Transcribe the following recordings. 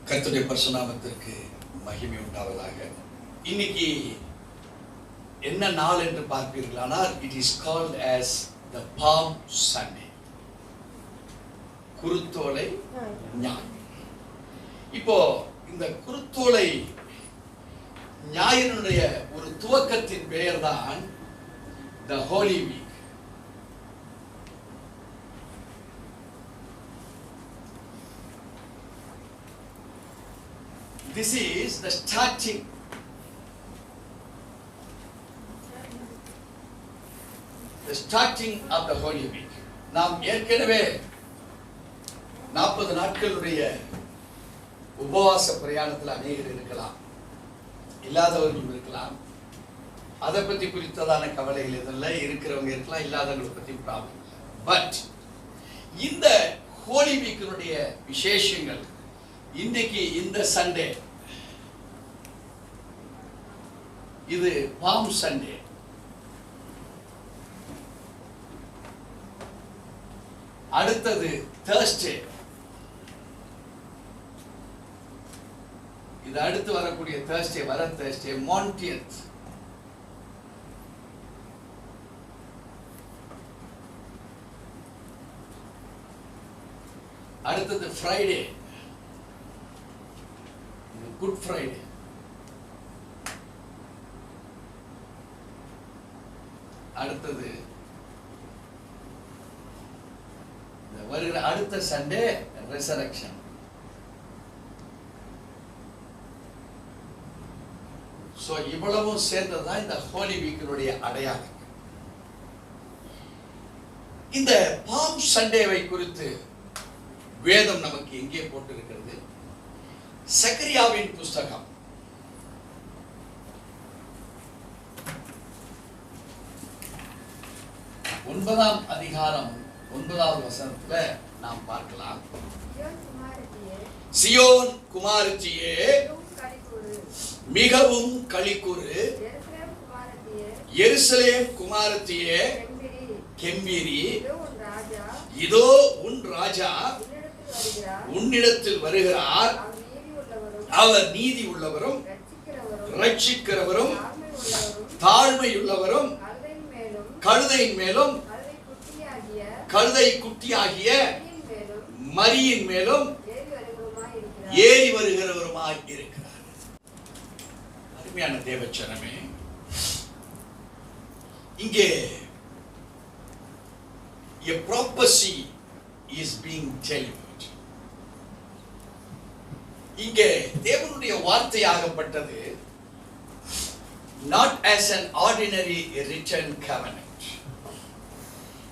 கர்த்தருடைய பரிசுநாமத்திற்கு மகிமை உண்டாவதாக. இன்னைக்கு என்ன நாள் என்று பார்ப்பீர்களானால், it is called as the Palm Sunday, குருத்தோலை ஞாயிறு. இப்போ இந்த குருத்தோலை ஞாயிறுடைய ஒரு துவக்கத்தின் பெயர் தான் the Holy Week. This is the starting of the Holy Week. நாம் ஏற்கனவே 40 நாட்களுடைய உபவாச பிரயாணத்தில் அநேகர் இருக்கலாம், இல்லாதவர்களும் இருக்கலாம். அதை பற்றி குறித்ததான கவலைகள் இதெல்லாம் இருக்கிறவங்க இருக்கலாம், இல்லாதவங்களை பற்றி ப்ராப்ளம். பட் இந்த ஹோலி வீக்கினுடைய விசேஷங்கள் இன்னைக்கு இந்த சண்டே, இது பாம் சண்டே. அடுத்தது தேர்ஸ்டே. இது அடுத்து வரக்கூடிய தேர்ஸ்டே, வர தேர்ஸ்டே மான்டியன்த். அடுத்தது ஃப்ரைடே, குட் ஃப்ரைடே. அடுத்தது வருகிற அடுத்த சண்டே ரெசரக்ஷன். சோ இவ்வளவும் சேர்ந்ததுதான் இந்த ஹோலி வீக்கினுடைய அடையாளம். இந்த பாம் சண்டேவை குறித்து வேதம் நமக்கு எங்கே போட்டிருக்கிறது? சக்கரியாவின் புஸ்தகம் 9ஆம் அதிகாரம் 9வது வசனத்துல நாம் பார்க்கலாம். சியோன் குமாரத்தியே மிகவும் களிக்கூறு, எருசலேம் குமாரத்தியே கெம்பீரி, இதோ உன் ராஜா உன்னிடத்தில் வருகிறார், அவர் நீதி உள்ளவரும் ரட்சிக்கிறவரும் தாழ்மையுள்ளவரும் கழுதையின் மேலும் கழுதை குட்டியாகிய மரியின் மேலும் ஏறி வருகிறவருமாய் இருக்கிறார். அருமையான தேவச்சனமே, இங்கே a prophecy is being delivered. இங்கே தேவனுடைய வார்த்தையாகப்பட்டது not as an ordinary written covenant.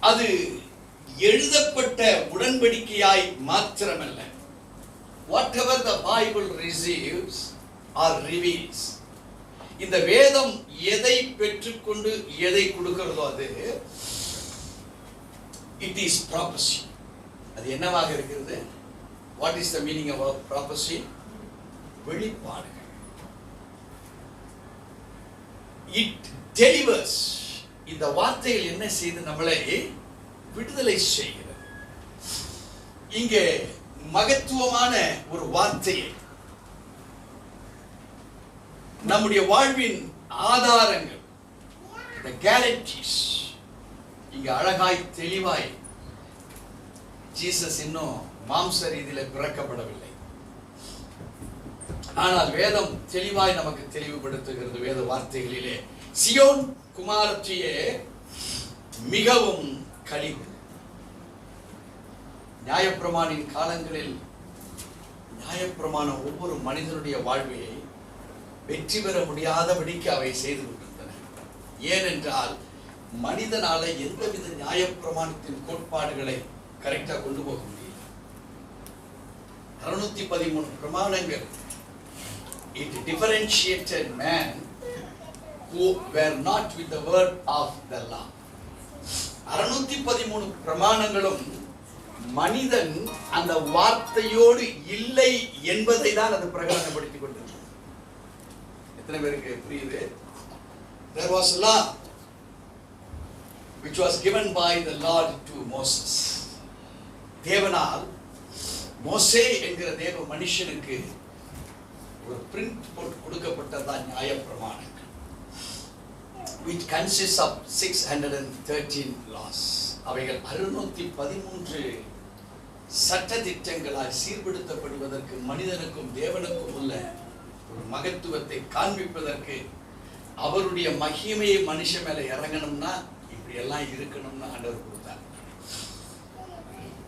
அது எழுதப்பட்ட உடன்படிக்கையாய் மாத்திரமல்ல. Whatever the Bible receives or reveals, இந்த வேதம் எதை பெற்றுக்கொண்டு எதை கொடுக்கிறதோ அது it is prophecy. அது என்னவாக இருக்கிறது? What is the meaning of prophecy? வெளிப்பாடுகள். It delivers. இந்த வார்த்தைகள் என்ன செய்து நம்மளை விடுதலை செய்கிறது. இங்கே மகத்துவமான ஒரு வார்த்தையை, நம்முடைய வாழ்வின் ஆதாரங்கள், the guarantees, இங்க அழகாய் தெளிவாய், ஜீசஸ் இன்னும் மாம்ச ரீதியில பிறக்கப்படவில்லை, ஆனால் வேதம் தெளிவாய் நமக்கு தெளிவுபடுத்துகிறது. வேத வார்த்தைகளிலே சியோன் குமாரத்தியே மிகவும் களிக்கூறு. நியாயப்பிரமாணின் காலங்களில் நியாயப்பிரமாணம் ஒவ்வொரு மனிதனுடைய வாழ்வையை வெற்றி பெற முடியாதபடிக்கு அவை செய்து விட்டிருந்தன. ஏனென்றால் மனிதனால எந்தவித நியாயப்பிரமாணத்தின் கோட்பாடுகளை கரெக்டா கொண்டு போக முடியல. 613 பிரமாணங்கள் it differentiated man who were not with the word of the law. 613 பிரமாணங்களும் மனிதன் அந்த வார்த்தையோடு இல்லை என்பதை தான் அது பிரகடனப்படுத்திக் கொண்டிருக்கிறது. எத்தனை பேருக்கு புரியுது? There was a law which was given by the Lord to Moses. தேவனால் மோசே என்கிற தேவ மனுஷனுக்கு ஒரு பிரிண்ட் போட்டு கொடுக்கப்பட்டதான் நியாயப்பிரமாணங்கள், which consists of 613 laws. அவைகள் 613 சட்ட திட்டங்களால் சீர்படுத்தப்படுவதற்கு மனிதனுக்கும் தேவனுக்கும் உள்ள ஒரு மகத்துவத்தை காண்பிப்பதற்கு, அவருடைய மகிமையை மனுஷன் மேல இறங்கணும்னா இப்படி எல்லாம் இருக்கணும்னு ஆண்டவர் கொடுத்தார்.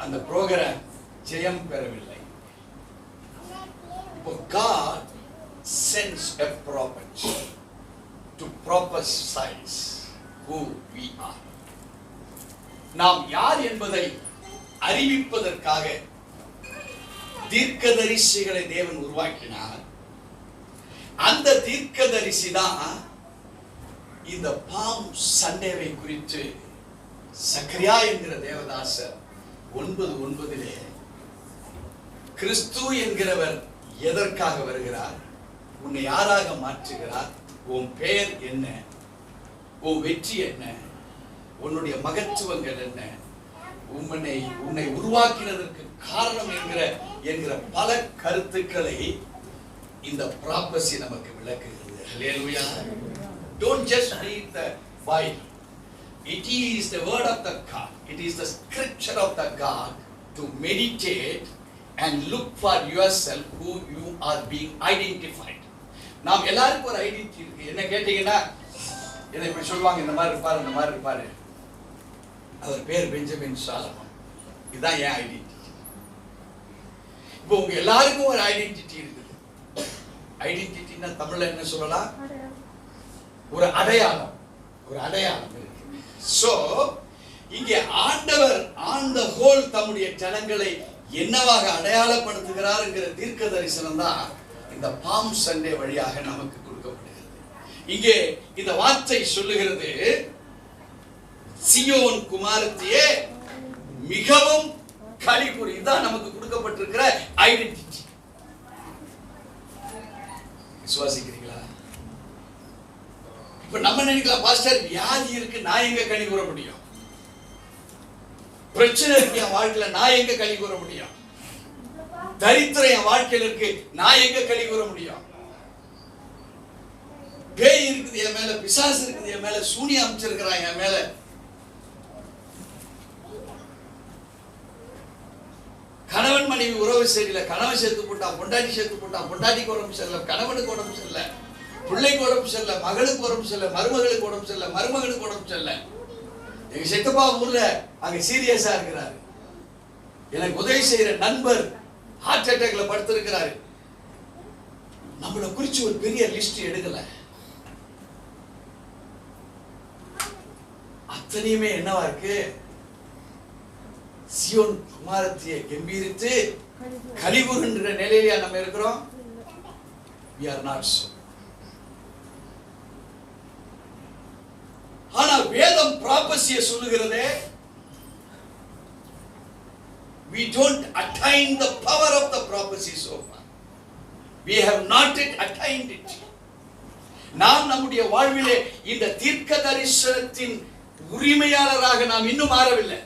அந்த புரோகிராம் ஜெயம் பெறவில்லை. இப்போ God sends a prophet to prophesize who we are. நாம் யார் என்பதை அறிவிப்பதற்காக தீர்க்கதரிசிகளை தேவன் உருவாக்கினார். அந்த தீர்க்கதரிசி தான் இந்த பாம் சண்டேவை குறித்து சக்கரியா என்கிற தேவதாசர் 9:9 கிறிஸ்து என்கிறவர் எதற்காக வருகிறார், உன்னை யாராக மாற்றுகிறார், உன் பெயர் என்ன, உன் வெற்றி என்ன, உன்னுடைய மகத்துவங்கள் என்ன, உன்னை உருவாக்கினதற்கு காரணம் என்கிற பல கருத்துக்களை இந்த ப்ராபசி நமக்கு விளக்குகிறது. ஹல்லேலூயா. Don't just read the Bible. It is the word of the God. It is the scripture of the God to meditate and look for yourself who you are being identified. நாம் எல்லாருக்கும் ஒரு identity இருக்கு. என்ன கேட்டீங்கன்னா, இதை இப்படி சொல்லுவாங்க, இந்த மாதிரி இருப்பாரு, இந்த மாதிரி இருப்பாரு, அவர் பேர் பெஞ்சமின் சாலமன், இதுதான் என் ஐடென்டிட்டி. இப்போ உங்க எல்லாருக்கும் ஒரு ஐடென்டிட்டி இருக்குது. ஐடென்டிட்டின்னா தமிழ்ல என்ன சொல்லலாம், ஒரு அடையாளம், ஒரு அடையாளம் இருக்கு. சோ இங்கே ஆண்டவர் ஆன் தி ஹோல் தம்முடைய ஜனங்களை என்னவாக அடையாளப்படுத்துகிறார் என்கிற தீர்க்க தரிசனம் தான் இந்த பாம் சண்டே வழியாக நமக்கு கொடுக்கப்படுகிறது. இங்கே இந்த வார்த்தை சொல்லுகிறது, சியோன் குமாரத்தியே மிகவும் களிகூர். இதுதான் நமக்கு கொடுக்கப்பட்டிருக்கிற ஐடென்டிட்டி. விசுவாசிக்கிறீங்களா? இப்ப நம்ம நினைக்கலாம், பாஸ்டர் வியாதி இருக்கு, நான் எங்க களி கூற முடியும், பிரச்சனை இருக்கு என் வாழ்க்கையில, நான் எங்க களி கூற முடியும், தரித்திரம் என் வாழ்க்கையில இருக்கு, நான் எங்க களி கூற முடியும், பேய் இருக்குது என் மேல, பிசாசு இருக்குது என் மேல, சூனியம் அமைச்சிருக்கிறான் என் மேல, கணவன் மனைவி உறவு சரியில்லை, கணவன் சேர்த்து போட்டான், பொண்டாட்டி சேர்த்து போட்டான், பொண்டாட்டிக்கு உடம்பு சரியில்லை, கணவனுக்கு உடம்பு சரியில்லை, பிள்ளைக்கு உடம்பு சரியில்லை, மகளுக்கு உடம்பு சரியில்லை, மருமகளுக்கு உடம்பு சரியில்லை, மருமகளுக்கு உடம்பு சரியில்லை. எங்க சித்தப்பா ஊர்ல அங்க சீரியஸா இருக்கிறாரு, எனக்கு உதவி செய்யற நண்பர் ஹார்ட் அட்டாக்ல படுத்திருக்கிறாரு. நம்மளை குறிச்சு ஒரு பெரிய லிஸ்ட் எடுக்கல. அத்தனையுமே என்னவா இருக்கு, சியோன் குமாரத்தியை கம்பீரித்து கலிகூறுன்ற நிலையில நம்ம இருக்கிறோம். We are not so. ஆனா வேதம் ப்ராபசியை சொல்லுகிறதே, we don't attain the power of the prophecy so far. We have not yet attained it. நாம் நம்முடைய வாழ்விலே இந்த தீர்க்க தரிசனத்தின் உரிமையாளராக நாம் இன்னும் மாறவில்லை.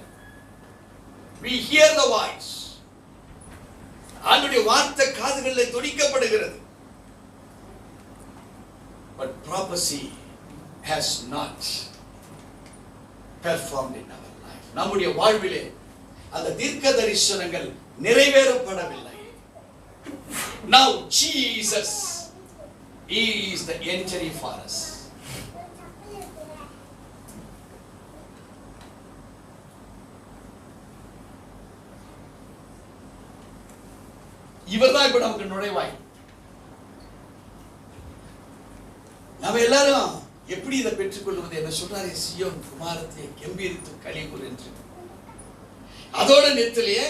We hear the voice. ஆண்டவருடைய வார்த்தை காதுகளில் துணிக்கப்படுகிறது. But prophecy has not performed in our life. நம்முடைய வாழ்விலே அந்த தீர்க்க தரிசனங்கள் நிறைவேறப்படவில்லை. Now Jesus is the entry for us. இவர்தான் இப்ப நமக்கு நுழைவாய். நம்ம எல்லாரும் எப்படி இதை பெற்றுக்கொள்வது? என்ன சொல்றாரு, சியோன் குமாரத்தியை கம்பீரித்து களிகூர் என்று. அதோட நேரத்திலேயே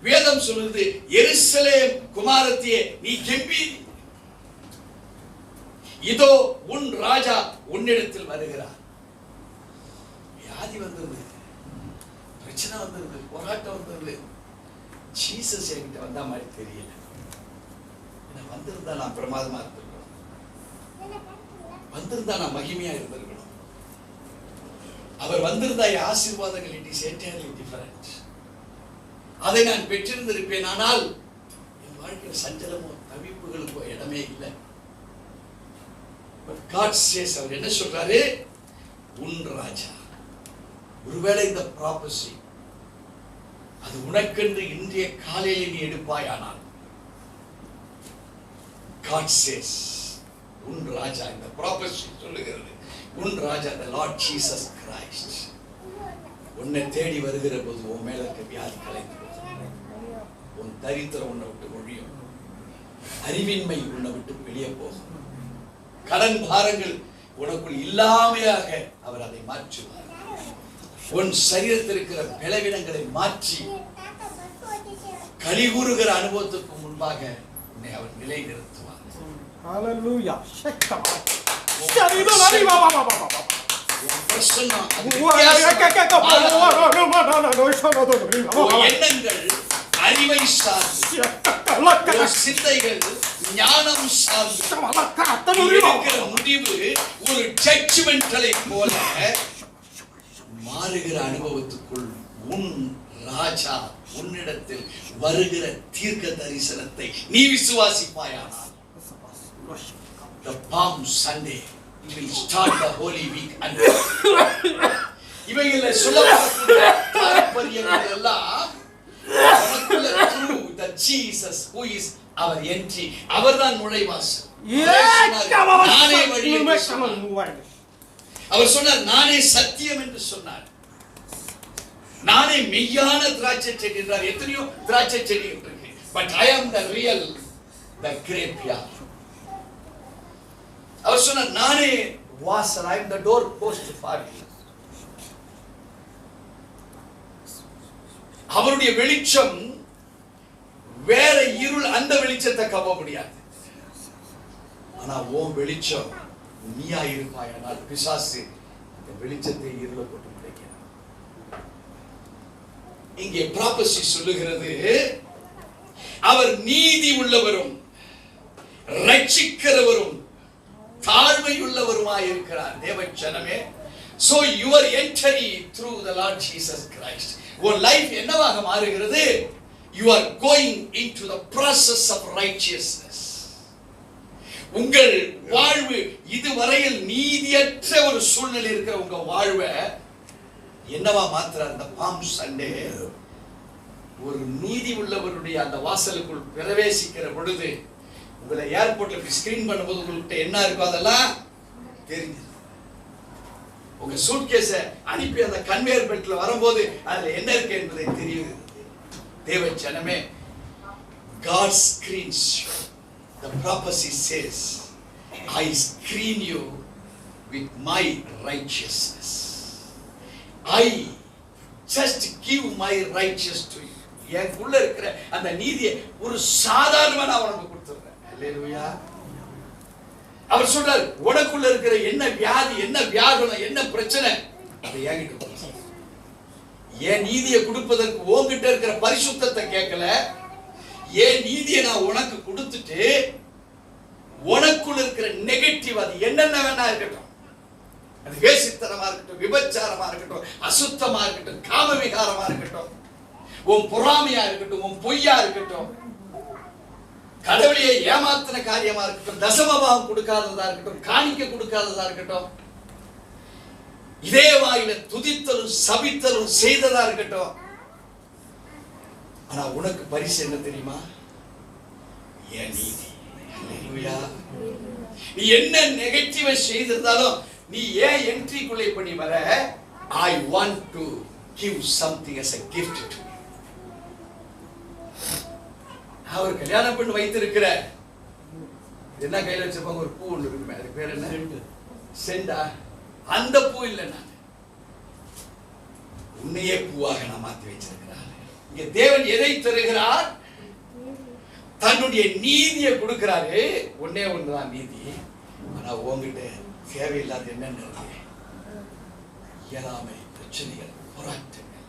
வேதம் சொல்லுது, எருசலேம் குமாரத்தியே நீ கம்பீரி, இதோ உன் ராஜா உன்னிடத்தில் வருகிறார். வியாதி வந்தது, பிரச்சனை வந்தது, போராட்டம் வந்தது, ஜீசஸ் என்கிட்ட வந்த மாதிரி தெரியல. வந்திருந்தா நான் பிரமாதமா இருந்திருக்கணும், வந்திருந்தா நான் மகிமையா இருந்திருக்கணும், அவர் வந்திருந்தா என் ஆசீர்வாதங்கள் இட் இஸ் என்டையர்லி டிஃபரண்ட். அதை நான் பெற்றிருந்திருப்பேன். ஆனால் என் வாழ்க்கையில் சஞ்சலமோ தவிப்புகளுக்கு இடமே இல்லை. But God says, அவர் என்ன சொல்றாரு? உன் ராஜா. ஒருவேளை இந்த ப்ராபசி அது உனக்கென்று இன்றைய காலையில் நீ எடுப்பாயானால், God says, உன் ராஜா, இந்த ப்ராபசி சொல்லுகிறது, உன் ராஜா the Lord Jesus Christ உன்னை தேடி வருகிற போது உன் மேல இருக்க வியாதி கலைந்து போகும், உன் தரித்திரம் உன்னை விட்டு ஒழியும், அறிவின்மை உன்னை விட்டு வெளியே போகும், கடன் பாரங்கள் உனக்குள் இல்லாமையாக அவர் அதை மாற்றுவார், உன் சரீரத்தில் இருக்கிற பலவீனங்களை மாற்றி கலிகூறுகிற அனுபவத்துக்கு முன்பாக உன்னை அவர் நிலை நிறுத்துவார். Hallelujah. எண்ணங்கள் அறிவை சார்ந்து, சிந்தைகள் ஞானம் சார்ந்து இருக்கிற முடிவு ஒரு ஜட்ஜ்மென்ட்களை போல மாறுகிற அனுபவத்துக்குள் உன் ராஜா உன்னிடத்தில் வருகிற தீர்க்க தரிசனத்தை நீ விசுவாசிப்பாயானால், the Palm Sunday will start the Holy Week. and இவைகளை சொல்லப்படக்கூடிய தாற்பயங்கள் எல்லாம் நமக்குள்ள through the Jesus who is our entry, அவர்தான் நுழைவாசல். நானே வழி என்று சொன்னார். அவர் சொன்னார், நானே சத்தியம் என்று சொன்னார், நானே மெய்யான திராட்சை செடி என்றார். எத்தனையோ திராட்சை செடி இருக்கு, but I am the real, the grapeyard. அவர் சொன்னார், நானே வாசல், I am the door post for you. அவருடைய வெளிச்சம் வேற இருள் அந்த வெளிச்சத்தை கவ முடியாது. ஆனா உன் வெளிச்சம் நீயா இருப்பாயானால் பிசாசு அந்த வெளிச்சத்தை இருள போட்டு முடிக்கிறான். இங்கே ப்ராபசி சொல்லுகிறது, அவர் நீதி உள்ளவரும் ரட்சிக்கிறவரும் தாழ்மை உள்ளவருமாய் இருக்கிறார். தேவ ஜனமே, so your entry through the Lord Jesus Christ, your life என்னவாக மாறுகிறது? You are going into the process of righteousness. உங்கள் வாழ்வு இதுவரையில் நீதியற்ற ஒரு சூழ்நிலை இருக்கிற உங்க வாழ்வை என்னவா மாத்துற அந்த பாம் சண்டே ஒரு நீதி உள்ளவருடைய அந்த வாசலுக்குள் பிரவேசிக்கிற பொழுது, உங்களை ஏர்போர்ட்ல போய் ஸ்கிரீன் பண்ணும்போது உங்கள்கிட்ட என்ன இருக்கோ அதெல்லாம் தெரிஞ்சு, உங்க சூட்கேஸ அனுப்பி அந்த கன்வேயர் பெல்ட்ல வரும்போது அதுல என்ன இருக்கு என்பதை தெரியுது. தேவ ஜனமே, God screens you. The prophecy says, I screen you with my righteousness. I just give my righteousness to you. எனக்குள்ள இருக்கிற அந்த நீதியை ஒரு சாதாரணமா நான் உனக்கு கொடுத்துறேன். அல்லேலூயா. அவர் சொல்றார், உனக்குள்ள இருக்கிற என்ன வியாதி, என்ன வியாகுலம், என்ன பிரச்சனை, அதை என்கிட்ட கொடு. என் நீதியை கொடுப்பதற்கு உன்கிட்ட இருக்கிற பரிசுத்தத்தை கேட்கல, என் நீதியை நான் உனக்கு கொடுத்துட்டு உனக்குள்ள இருக்கிற நெகட்டிவ் அது என்னென்ன வேணா இருக்கட்டும், அது வேசித்தனமா இருக்கட்டும், விபச்சாரமா இருக்கட்டும், அசுத்தமா இருக்கட்டும், காம விகாரமா இருக்கட்டும், உன் பொறாமையா இருக்கட்டும், உன் பொய்யா இருக்கட்டும், கடவுளையை ஏமாத்தின காரியமா இருக்கட்டும், தசமபாகம் கொடுக்காததா இருக்கட்டும், காணிக்க கொடுக்காததா இருக்கட்டும், இதே வாயில துதித்தலும் சபித்தலும் செய்ததா இருக்கட்டும், ஆனா உனக்கு பரிசு என்ன தெரியுமா? என் நீதி. அல்லேலூயா. நீ என்ன நெகட்டிவ் செய்திருந்தாலும் நீ ஏன் என்ட்ரிக்குள்ளே பண்ணி வர? I want to give something as a gift to you. அவர் கல்யாணம் பண்ணி வைத்திருக்கிற என்ன கையில வச்சிருப்பாங்க, ஒரு பூ ஒன்று இருக்குமே, அதுக்கு பேர் என்ன? செண்டா. அந்த பூ இல்லை, நான் உன்னையே பூவாக நான் மாற்றி வச்சிருக்கிறார். இங்க தேவன் எதை தருகிறார்? தன்னுடைய நீதியை கொடுக்கிறாரு. ஒன்னே ஒண்ணுதான் நீதி. ஆனா உங்ககிட்ட தேவையில்லாத என்னென்ன இயலாமை, பிரச்சனைகள், போராட்டங்கள்,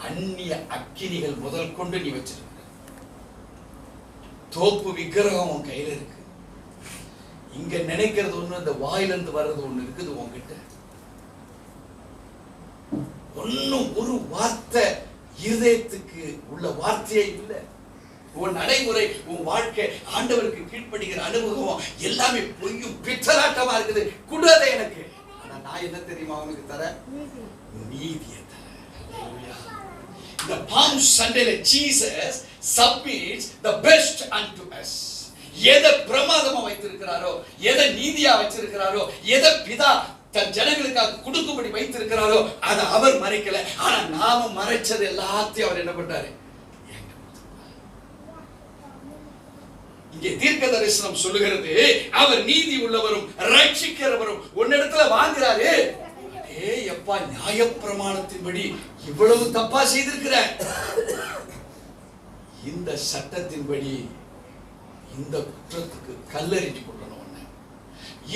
அந்நிய அக்கினிகள் முதல் கொண்டு நீ வச்சிருக்க. தோப்பு விக்கிரகம் உன் கையில இருக்கு. இங்க நினைக்கிறது ஒண்ணு, இந்த வாயிலிருந்து வர்றது ஒண்ணு இருக்குது உன்கிட்ட. ஒன்னும் ஒரு வார்த்தை இருதயத்துக்கு உள்ள வார்த்தையே இல்லை. உன் நடைமுறை, உன் வாழ்க்கை, ஆண்டவருக்கு கீழ்ப்படுகிற அனுபவம் எல்லாமே பொய்யும் பித்தலாட்டமா இருக்குது. கூடாதே எனக்கு. ஆனா நான் என்ன தெரியுமா அவனுக்கு தர? நீதியை தர. The Palm Sunday Jesus submits the best unto us. எதை பிரமாதமா வைத்திருக்கிறாரோ, எதை நீதியா வச்சிருக்கிறாரோ, எதை பிதா தன் ஜனங்களுக்காக கொடுக்கும்படி வைத்திருக்கிறாரோ அதை அவர் மறைக்கல. ஆனா நாம மறைச்சது எல்லாத்தையும் அவர் என்ன பண்றாரு? இங்கே தீர்க்க தரிசனம் சொல்லுகிறது, அவர் நீதி உள்ளவரும் ரட்சிக்கிறவரும். உன்னிடத்துல வாங்குறாரு, எப்பா நியாயப்பிரமாணத்தின்படி இவ்வளவு தப்பா செய்திருக்கிற, இந்த சட்டத்தின்படி இந்த குற்றத்துக்கு கல்லெறிஞ்சு கொள்ளணும்.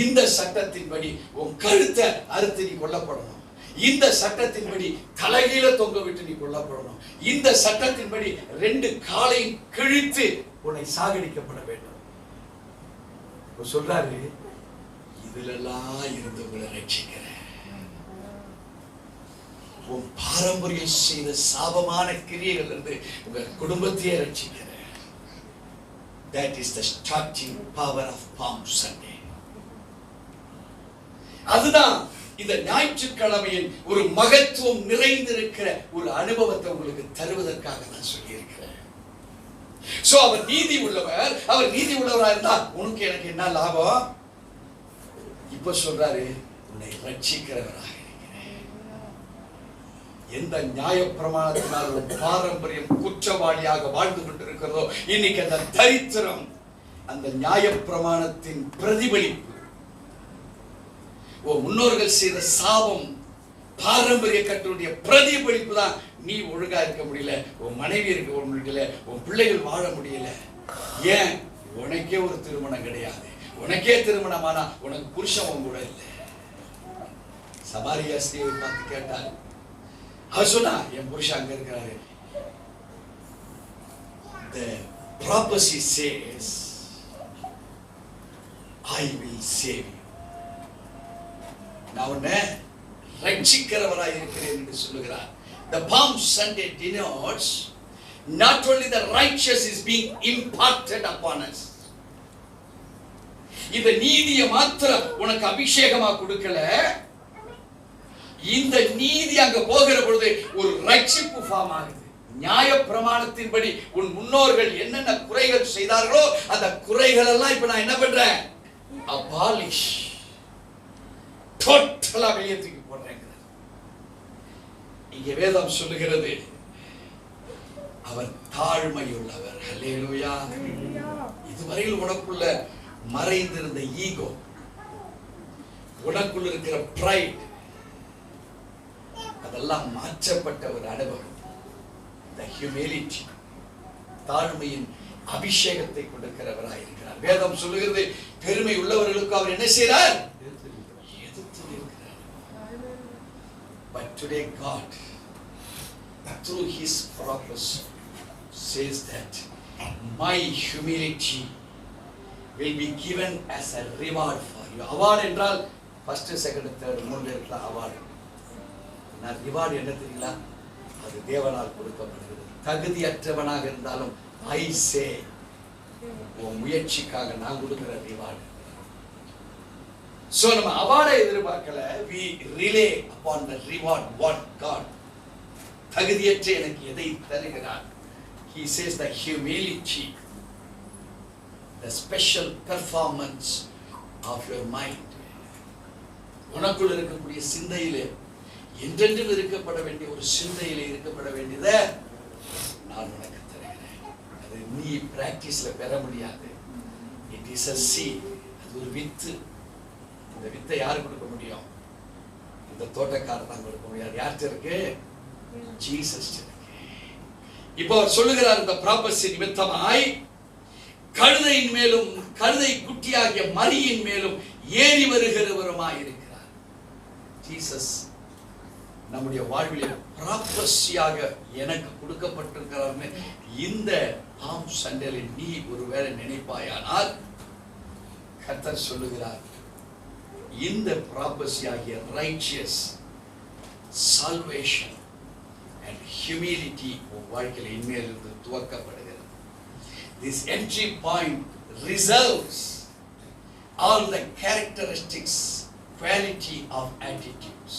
இந்த சட்டத்தின்படி உன் கழுத்தை அறுத்து நீ கொல்லப்படணும். இந்த சட்டத்தின்படி தலைகீழ தொங்க விட்டு நீ கொல்லப்படணும். இந்த சட்டத்தின்படி 2 காலையும் கிழித்து உன்னை சாகடிக்கப்பட வேண்டும். சொல்றாரு, இதுலெல்லாம் இருந்து உங்களை ரட்சிக்கிறேன். உன் பாரம்பரியம் செய்த சாபமான கிரியைகள் இருந்து உங்க குடும்பத்தையே ரட்சிக்கிறேன். That is the starting power of Palm Sunday. அதுதான் இந்த ஞாயிற்றுக்கிழமையின் ஒரு மகத்துவம் நிறைந்திருக்கிற ஒரு அனுபவத்தை உங்களுக்கு தருவதற்காக நான் சொல்லியிருக்கிறேன். சோ அவர் நீதி உள்ளவர். அவர் நீதி உள்ளவராக இருந்தா உனக்கு எனக்கு என்ன லாபம்? இப்ப சொல்றாரு, உன்னை ரட்சிக்கிறவராக இருக்கிறேன். எந்த நியாய பிரமாணத்தினால் ஒரு பாரம்பரியம் குற்றவாளியாக வாழ்ந்து கொண்டிருக்கிறதோ, இன்னைக்கு அந்த தரித்திரம் அந்த நியாய பிரமாணத்தின் பிரதிபலிப்பு. முன்னோர்கள் செய்த சாபம், பாரம்பரிய கட்டுடைய பிரதிபலிப்பு தான். நீ ஒழுங்கா இருக்க முடியல, உன் மனைவி இருக்க முடியல, உன் பிள்ளைகள் வாழ முடியல. ஏன்? உனக்கே ஒரு திருமணம் கிடையாது. உனக்கே திருமணமானா உனக்கு புருஷன் கூட இல்லை. சமாரியா ஸ்திரீயை பார்த்து கேட்டால் அவர் சொன்னா, என் புருஷன் அங்க இருக்கிறாரு. The prophecy says, I will save you. நான் உன்னை ரட்சிக்கிறவராய் இருக்கிறேன் என்று சொல்லுகிறார். The Palm Sunday denotes not only the righteous is being imparted upon us. இந்த நீதியை மாத்திரம் உனக்கு அபிஷேகமா கொடுக்கல, இந்த நீதி அங்க போகிற பொழுது ஒரு ரட்சிப்பு ஃபார்ம் ஆகுது. நியாய பிரமாணத்தின்படி உன் முன்னோர்கள் என்னென்ன குறைகள் செய்தார்களோ அந்த குறைகள் எல்லாம் இப்ப நான் என்ன பண்றேன்? அபாலிஷ், டோட்டலா வெளியே தூக்கி போடுறேன். இங்கே வேதம் சொல்லுகிறது, அவர் தாழ்மையுள்ளவர். ஹல்லேலூயா. இதுவரையில் உனக்குள்ள மறைந்திருந்த ஈகோ, உனக்குள்ள இருக்கிற பிரைட், அதெல்லாம் மாற்றப்பட்ட ஒரு அனுபவம். the humility, தாழ்மையின் அபிஷேகத்தை கொடுக்கிறவராய் இருக்கிறார். வேதம் சொல்லுகிறது, பெருமை உள்ளவர்களுக்கு அவர் என்ன செய்கிறார்? But today God, through His purpose, says that my humility will be given as a reward for you. Award என்றால் first, second, third, 3 இருக்கலாம் award. நான் reward என்ன தெரியல, அது தேவனால் கொடுக்கப்படுகிறது. தகுதியற்றவனாக இருந்தாலும் I say, உன் முயற்சிக்காக நான் கொடுக்கிற reward. So நம்ம அவார்டை எதிர்பார்க்கல, we rely upon the reward what God, தகுதியற்ற எனக்கு எதை தருகிறார். He says the humility, the special performance of your mind. உனக்குள் இருக்கக்கூடிய சிந்தையிலே, என்றென்றும் இருக்கப்பட வேண்டிய ஒரு சிந்தையிலே இருக்கப்பட வேண்டியதை நான் உனக்கு தருகிறேன். அது நீ பிராக்டிஸ்ல பெற முடியாது. இட் இஸ் a seed, அது ஒரு வித்து. இந்த வித்தை யாரு கொடுக்க முடியும்? இந்த தோட்டக்காரர் தான் கொடுக்க முடியாது. யார்கிட்ட இருக்கு? ஜீசஸ் இருக்கு. இப்போ அவர் சொல்லுகிறார், இந்த ப்ராபஸி நிமித்தமாய் கழுதையின் மேலும் கழுதை குட்டியாகிய மரியின் மேலும் ஏறி வருகிறவருமாய் இருக்கிறார். ஜீசஸ் நம்முடைய வாழ்விலே ப்ராபஸியாக எனக்கு கொடுக்கப்பட்டிருக்கிறார்னு இந்த பாம் சண்டேல நீ ஒருவேளை நினைப்பாயானால், கர்த்தர் சொல்லுகிறார், இந்த ப்ராபஸி ஆகிய righteous salvation and humility உன் வாழ்க்கையில் இனிமேலிருந்து துவக்கப்படுகிறது. This entry point reserves all the characteristics, quality of attitudes.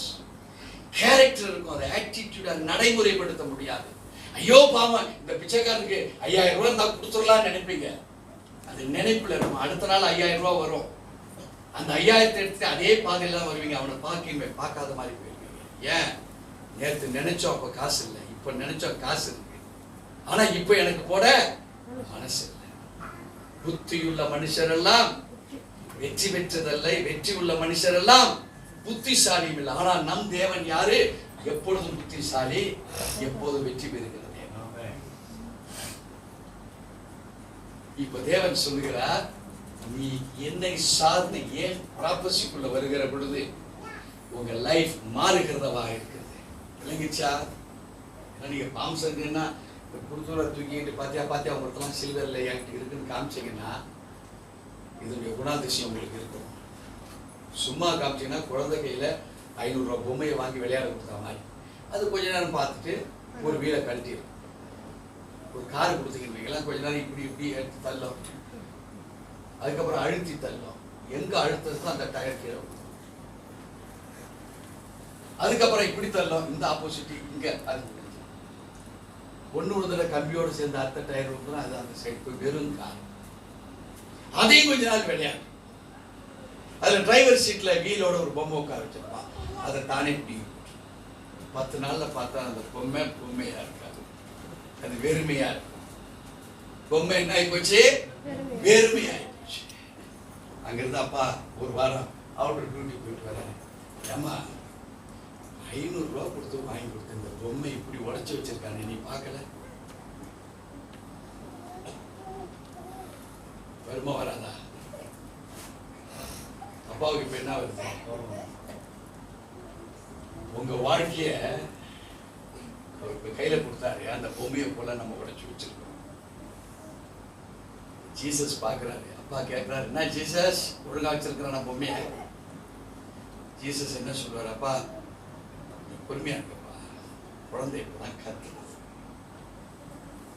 Character இருக்கும், அந்த ஆட்டிடியூட நடைமுறைப்படுத்த முடியாது. ஐயோ பாவம், இந்த பிச்சைக்காரனுக்கு 5000 ரூபாய் தான் கொடுத்துடலாம் நினைப்பீங்க. அது நினைப்புல இருக்கும். அடுத்த நாள் 5000 ரூபாய் வரும். அந்த 5000 எடுத்து அதே பாதையில வருவீங்க. அவனை பார்க்காத மாதிரி போயிருவீங்க. ஏன்? நேற்று நினைச்சோம் அப்ப காசு இல்லை, இப்ப நினைச்சோம் காசு இருக்கு, ஆனா இப்ப எனக்கு போட மனசு இல்லை. புத்தியுள்ள மனுஷர் எல்லாம் வெற்றி பெற்றதல்ல, வெற்றி உள்ள மனுஷர் எல்லாம் புத்திசாலியும் இல்லை. ஆனா நம் தேவன் யாரு? எப்பொழுதும் புத்திசாலி, எப்போதும் வெற்றி பெறுகிற தேவன். இப்ப தேவன் சொல்லுகிறார், நீ என்னை சார்ந்து ஏன் ப்ராபசிக்குள்ள வருகிற பொழுது உங்க லைஃப் மாறுகிறதவா இருக்குது. விளங்கிச்சா? நீங்க பாம்சன்னா குடுத்துற தூக்கிட்டு பாத்தியா உங்களுக்கெல்லாம் சில்வர்ல என்கிட்ட இருக்குன்னு காமிச்சீங்கன்னா இதனுடைய குணாதிசயம் உங்களுக்கு இருக்கும். சும்மா காமிச்சீங்கன்னா குழந்தை கையில 500 ரூபாய் பொம்மையை வாங்கி விளையாட கொடுத்தா மாதிரி அது கொஞ்ச நேரம் பார்த்துட்டு ஒரு வீலை கழட்டிடும். ஒரு கார் கொடுத்துக்கிட்டீங்களா, கொஞ்ச நேரம் இப்படி இப்படி எடுத்து தள்ளும், அதுக்கப்புறம் அழுத்தி தள்ளும். எங்க அழுத்ததுக்கும் அந்த டயர் கீழே, அதுக்கப்புறம் இப்படி தள்ளும், இந்த ஆப்போசிட் இங்க அது ஒன்னு தடவை கம்பியோடு சேர்ந்து அடுத்த டயர் விட்டுனா அது அந்த சைடு போய் வெறும் கார். அதையும் கொஞ்ச நாள் விளையாடு. அதுல டிரைவர் சீட்ல வீலோட ஒரு பொம்மை உட்கார வச்சிருப்பான், அதை தானே இப்படி 10 நாள்ல பார்த்தா அந்த பொம்மையா இருக்காது, அது வெறுமையா இருக்கும். பொம்மை என்ன ஆகி போச்சு? வெறுமையாகி போச்சு. அங்கிருந்து அப்பா ஒரு வாரம் அவுட்டர் டியூட்டி போயிட்டு வரேன், ஏமா 500 ரூபாய் கொடுத்து வாங்கி கொடுத்து இந்த பொம்மை இப்படி உடைச்சு வச்சிருக்காங்க, நீ பார்க்கல? வருமா வராதா? அப்பாவுக்கு இப்ப என்ன வருது? உங்க வாழ்க்கைய கையில கொடுத்தாரு, அந்த பொம்மையை போல நம்ம உடைச்சு வச்சிருக்கோம். ஜீசஸ் பாக்குறாரு, அப்பா கேட்கிறாரு, என்ன ஜீசஸ் ஒழுங்கா வச்சிருக்கிற பொம்மைய? ஜீசஸ் என்ன சொல்றாரு? அப்பா பொறுமையா இருக்கப்பா, குழந்தை இப்பதான் கத்துறது.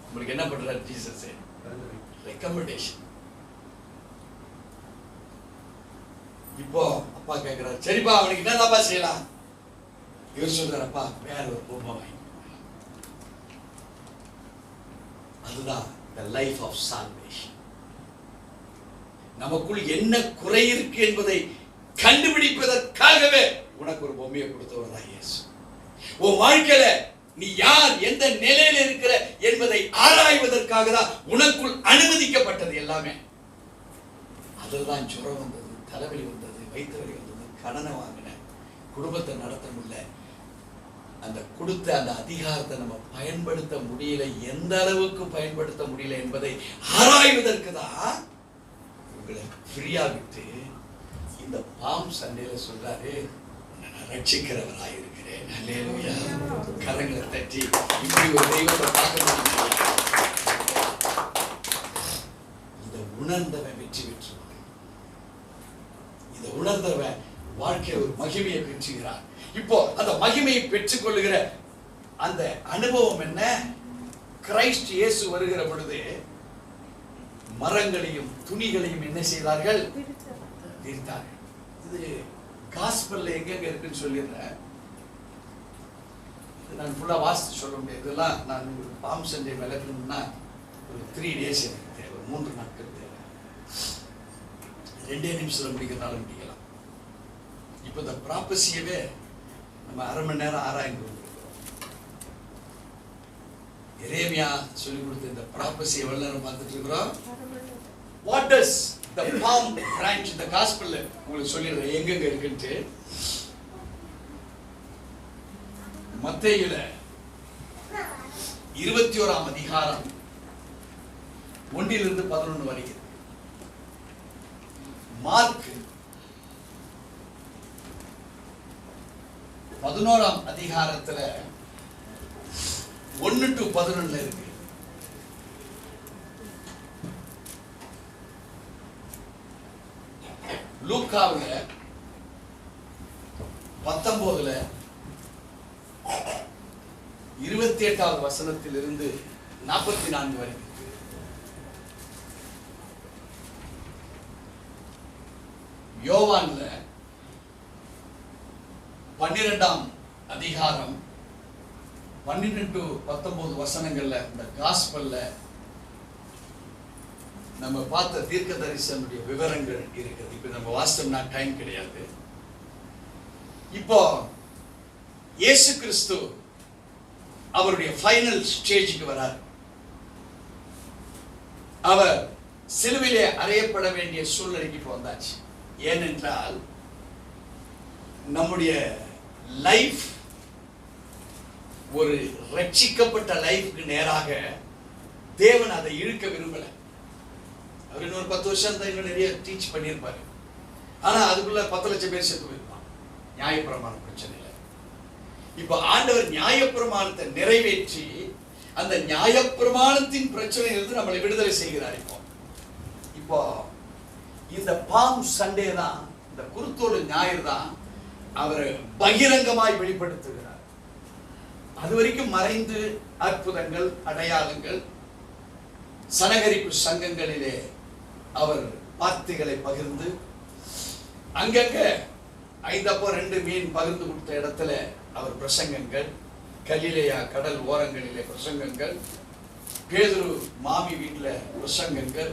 உங்களுக்கு என்ன பண்றாரு ஜீசஸ்? ரெக்கமெண்டேஷன். இப்போ அப்பா கேட்கிறாரு, சரிப்பா அவனுக்கு என்னதாப்பா செய்யலாம்? இவர் சொல்றாருப்பா வேற ஒரு பொம்மை வாங்கி. அதுதான் the life of salvation. நமக்குள் என்ன குறை இருக்கு என்பதை கண்டுபிடிப்பதற்காகவே உனக்கு ஒரு பொம்மையை கொடுத்தவர் தான் இயேசு. உன் வாழ்க்கையில நீ யார், எந்த நிலையில இருக்கிற என்பதை ஆராய்வதற்காக தான் உனக்குள் அனுமதிக்கப்பட்டது எல்லாமே. அதுதான் ஜுரம் வந்தது, தலைவலி வந்தது, வயிற்று வலி வந்தது, கடனை வாங்கின, குடும்பத்தை நடத்த முடியல, அந்த கொடுத்த அந்த அதிகாரத்தை நம்ம பயன்படுத்த முடியல, எந்த அளவுக்கு பயன்படுத்த முடியல என்பதை ஆராய்வதற்கு தான் உங்களை ஃப்ரீயா விட்டு இந்த பாம் சண்டையில சொல்றாரு, நான் ரட்சிக்கிறவராய் இருக்கிறேன். அல்லேலூயா. கரங்களை தட்டி இப்படி ஒரு தெய்வத்தை பார்க்க முடியும். இதை உணர்ந்தவன் வெற்றி பெற்றுவான். இதை உணர்ந்தவன் வாழ்க்கையில் ஒரு மகிமையை பெற்றுகிறான். இப்போ அந்த மகிமையை பெற்றுக் கொள்ளுகிற அந்த அனுபவம் என்ன? கிறிஸ்து இயேசு வருகிற பொழுது மரங்களையும் துணிகளையும் என்ன செய்தார்கள்? தீர்த்தார்கள். இது காஸ்பல்ல எங்கெங்க இருக்குன்னு சொல்லிடுறேன். நான் ஃபுல்லா வாசித்து சொல்ல முடியாது. இதெல்லாம் நான் பாம் சண்டே விளக்கணும்னா ஒரு 3 days எனக்கு தேவை, 3 நாட்கள் தேவை. 2 நிமிஷத்துல முடிக்கிறதுனால முடிக்கலாம். இப்போ இந்த ப்ராபசியவே நம்ம 1/2 மணி நேரம் ஆராய்ந்து கொண்டிருக்கிறோம். எரேமியா சொல்லி கொடுத்த இந்த ப்ராபசியை எவ்வளவு நேரம் பார்த்துட்டு இருக்கிறோம். What does the palm branch in the gospel உங்களுக்கு சொல்லிடுறேன் எங்கெங்க இருக்குன்ட்டு. மத்தேயுல 21ஆம் அதிகாரம் 1 to 11 வரைக்கும், மார்க் 11ஆம் அதிகாரத்துல 1 to 11 இருக்கு. லூக்காவுல 19 28வது வசனத்திலிருந்து 44 வரைக்கும். யோவான்ல 12ஆம் அதிகாரம் 12-19 வசனங்கள்ல இந்த காஸ்பல்ல நம்ம பார்த்த தீர்க்க தரிசனுடைய விவரங்கள் இருக்குது. இப்ப நம்ம வாசிச்சோம்னா டைம் கிடையாது. இப்போ இயேசு கிறிஸ்து அவருடைய ஃபைனல் ஸ்டேஜுக்கு வரார். அவர் சிலுவிலே அறையப்பட வேண்டிய சூழ்நிலைக்கு வந்தாச்சு. ஏனென்றால் நம்முடைய லைஃப் ஒரு ரட்சிக்கப்பட்ட லைஃப்க்கு நேராக தேவன் அதை இழுக்க விரும்பல. அவர் இன்னொரு 10 வருஷம் தான் இன்னும் நிறைய டீச் பண்ணியிருப்பாரு. ஆனா அதுக்குள்ள 10 லட்சம் பேர் செத்து போயிருப்பான் நியாயப்பிரமாண பிரச்சனையில. இப்ப ஆண்டவர் நியாயப்பிரமாணத்தை நிறைவேற்றி அந்த நியாயப்பிரமாணத்தின் பிரச்சனையிலிருந்து நம்மளை விடுதலை செய்கிறார். இப்போ இந்த பாம் சண்டே தான், இந்த குருத்தோடு ஞாயிறு தான் அவர் பகிரங்கமாய் வெளிப்படுத்துகிறார். அது வரைக்கும் மறைந்து அற்புதங்கள், அடையாளங்கள், சனகரிப்பு சங்கங்களிலே அவர் வார்த்தைகளை பகிர்ந்து, அங்கங்க 5 அப்போ 2 மீன் பகிர்ந்து கொடுத்த இடத்துல அவர் பிரசங்கங்கள், கலிலேயா கடல் ஓரங்களிலே பிரசங்கங்கள், பேதுரு மாமி வீட்டில் பிரசங்கங்கள்,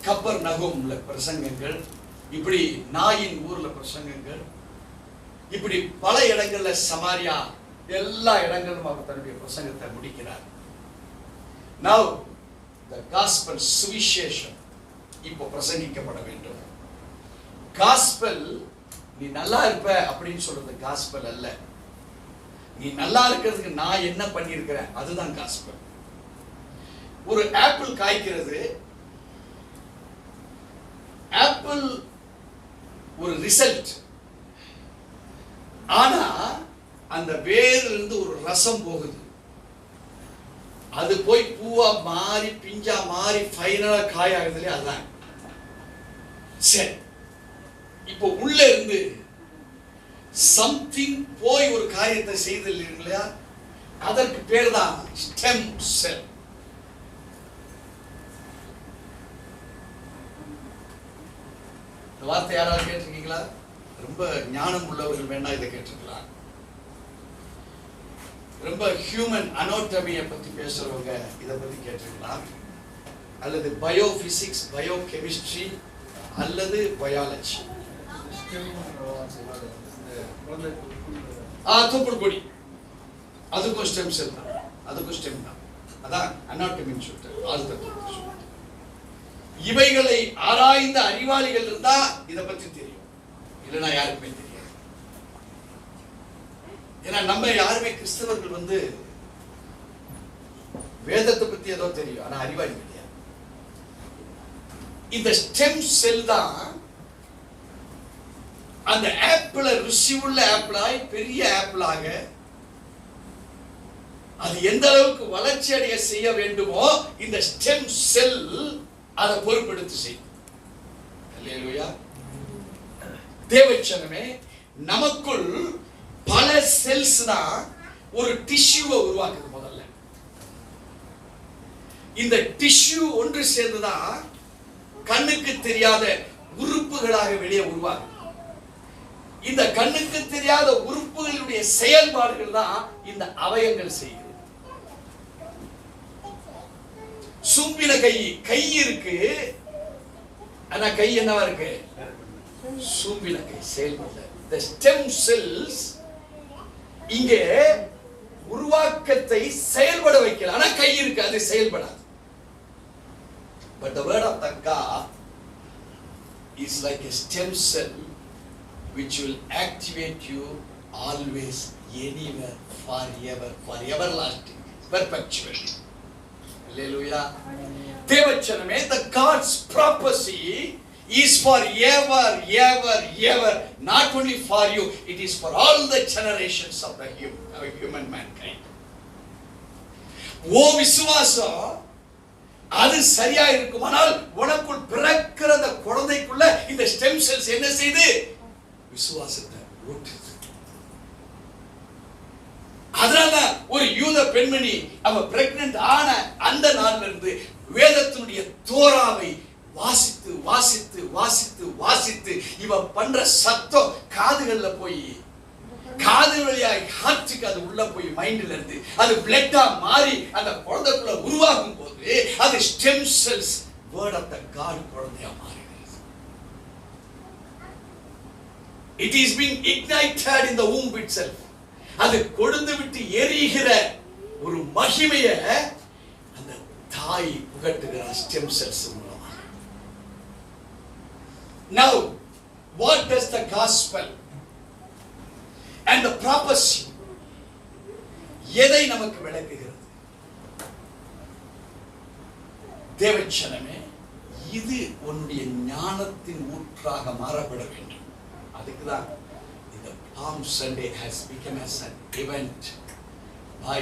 கப்பர் நகூம்ல பிரசங்கங்கள், இப்படி நாயின் ஊர்ல பிரசங்கங்கள், இப்படி பல இடங்கள்ல சமாரியா எல்லா இடங்களிலும் அவர் தன்னுடைய பிரசங்கத்தை முடிக்கிறார். Now the gospel சுவிசேஷம் இப்போ பிரசங்கிக்கப்பட வேண்டும். காஸ்பல் நீ நல்லா இருப்ப அப்படின்னு சொல்றது காஸ்பல் அல்ல. நீ நல்லா இருக்கிறதுக்கு நான் என்ன பண்ணியிருக்கிறேன் அதுதான் காஸ்பல். ஒரு ஆப்பிள் காய்க்கிறது, ஆப்பிள் ஒரு ரிசல்ட். ஆனா அந்த வேரிலிருந்து ஒரு ரசம் போகுது, அது போய் பூவா மாறி பிஞ்சா மாறி ஃபைனலா காயாகுதுல, அதுதான். சரி, இப்போ உள்ள இருந்து சம்திங் போய் ஒரு காரியத்தை செய்தல் இல்லையா, அதற்கு பேர் தான் ஸ்டெம் செல். இந்த வார்த்தை யாராவது கேட்டிருக்கீங்களா? ரொம்ப ஞானம் உள்ளவர்கள் வேணா இதை கேட்டிருக்கலாம். ரொம்ப ஹியூமன் அனாட்டமியை பத்தி பேசுறவங்க இதை பத்தி கேட்டிருக்கலாம். அல்லது பயோபிசிக்ஸ், பயோகெமிஸ்ட்ரி அல்லது பயாலஜி. தூக்குள் கொடி அதுக்கும் ஸ்டெம் செல் தான், அதுக்கும் ஸ்டெம் தான். அதான் அனாட்டமின்னு சொல்லிட்டு ஆள் தத்துவத்தை சொல்லிட்டு. இவைகளை ஆராய்ந்த அறிவாளிகள் இருந்தா இதை பத்தி தெரியும், இல்லைன்னா யாருக்குமே தெரியாது. ஏன்னா நம்ம யாருமே கிறிஸ்தவர்கள் வேதத்தை பத்தி ஏதோ தெரியும், ஆனா அறிவாளி கிடையாது. இந்த ஸ்டெம் செல் தான் அந்த ஆப்பிளை ருசி உள்ள ஆப்பிளாய் பெரிய ஆப்பிளாக அது எந்த அளவுக்கு வளர்ச்சி அடைய செய்ய வேண்டுமோ இந்த ஸ்டெம் செல் அதை பொறுப்பெடுத்து செய்யும். அல்லேலூயா. தேவச்சனமே, நமக்குள் பல செல்ஸ் தான் ஒரு டிஷ்யூவை உருவாக்குது. முதல்ல இந்த டிஷ்யூ ஒன்று சேர்ந்துதான் கண்ணுக்கு தெரியாத உறுப்புகளாக வெளியே உருவாகுது. இந்த கண்ணுக்கு தெரியாத உறுப்புகளுடைய செயல்பாடுகள் தான் இந்த அவயங்கள் செய்கிறது. சூம்பின கை இருக்கு, ஆனா கை என்னவா இருக்கு? சூம்பின கை செயல்பட. The stem cells இங்கே உருவாக்கத்தை செயல்பட வைக்கல, ஆனா கை இருக்கு, அது செயல்படாது. But the word of the God is like a stem cell which will activate you always, anywhere, forever, for everlasting, perpetually. Hallelujah. தேவச்சனமே, the God's prophecy is for ever, ever, ever, not only for you, it is for all the generations of the human mankind. ஓ விசுவாசம் அது சரியா இருக்குமானால் உனக்குள் பிறக்கிற அந்த குழந்தைக்குள்ள இந்த stem cells என்ன செய்து விசுவாசத்தை ஊட்டுது. அதனால ஒரு யூத பெண்மணி அவ பிரெக்னன்ட் ஆன அந்த நாள்ல இருந்து வேதத்தினுடைய தோராவை வாசித்து வாசித்து வாசித்து வாசித்து வாசித்து இவன் பண்ற சத்தம் காதுகள்ல போய் காது வழியாய் ஹார்ட்டுக்கு அது உள்ள போய் மைண்ட்ல இருந்து அது பிளட்டா மாறி அந்த குழந்தைக்குள்ள உருவாகும் போது அது stem cells word of the God குழந்தையா மாறுகிறது. It is being ignited in the womb itself. அது கொழுந்து விட்டு எரிகிற ஒரு மகிமைய அந்த தாய் புகட்டுகிற ஸ்டெம் செல்ஸ் மூலமா. Now what does the gospel and the prophecy எதை நமக்கு விளக்குகிறது? தேவச்சனமே, இது உன்னுடைய ஞானத்தின் ஊற்றாக மாறப்பட வேண்டும். அதுக்குதான் இந்த Palm Sunday has become as an event by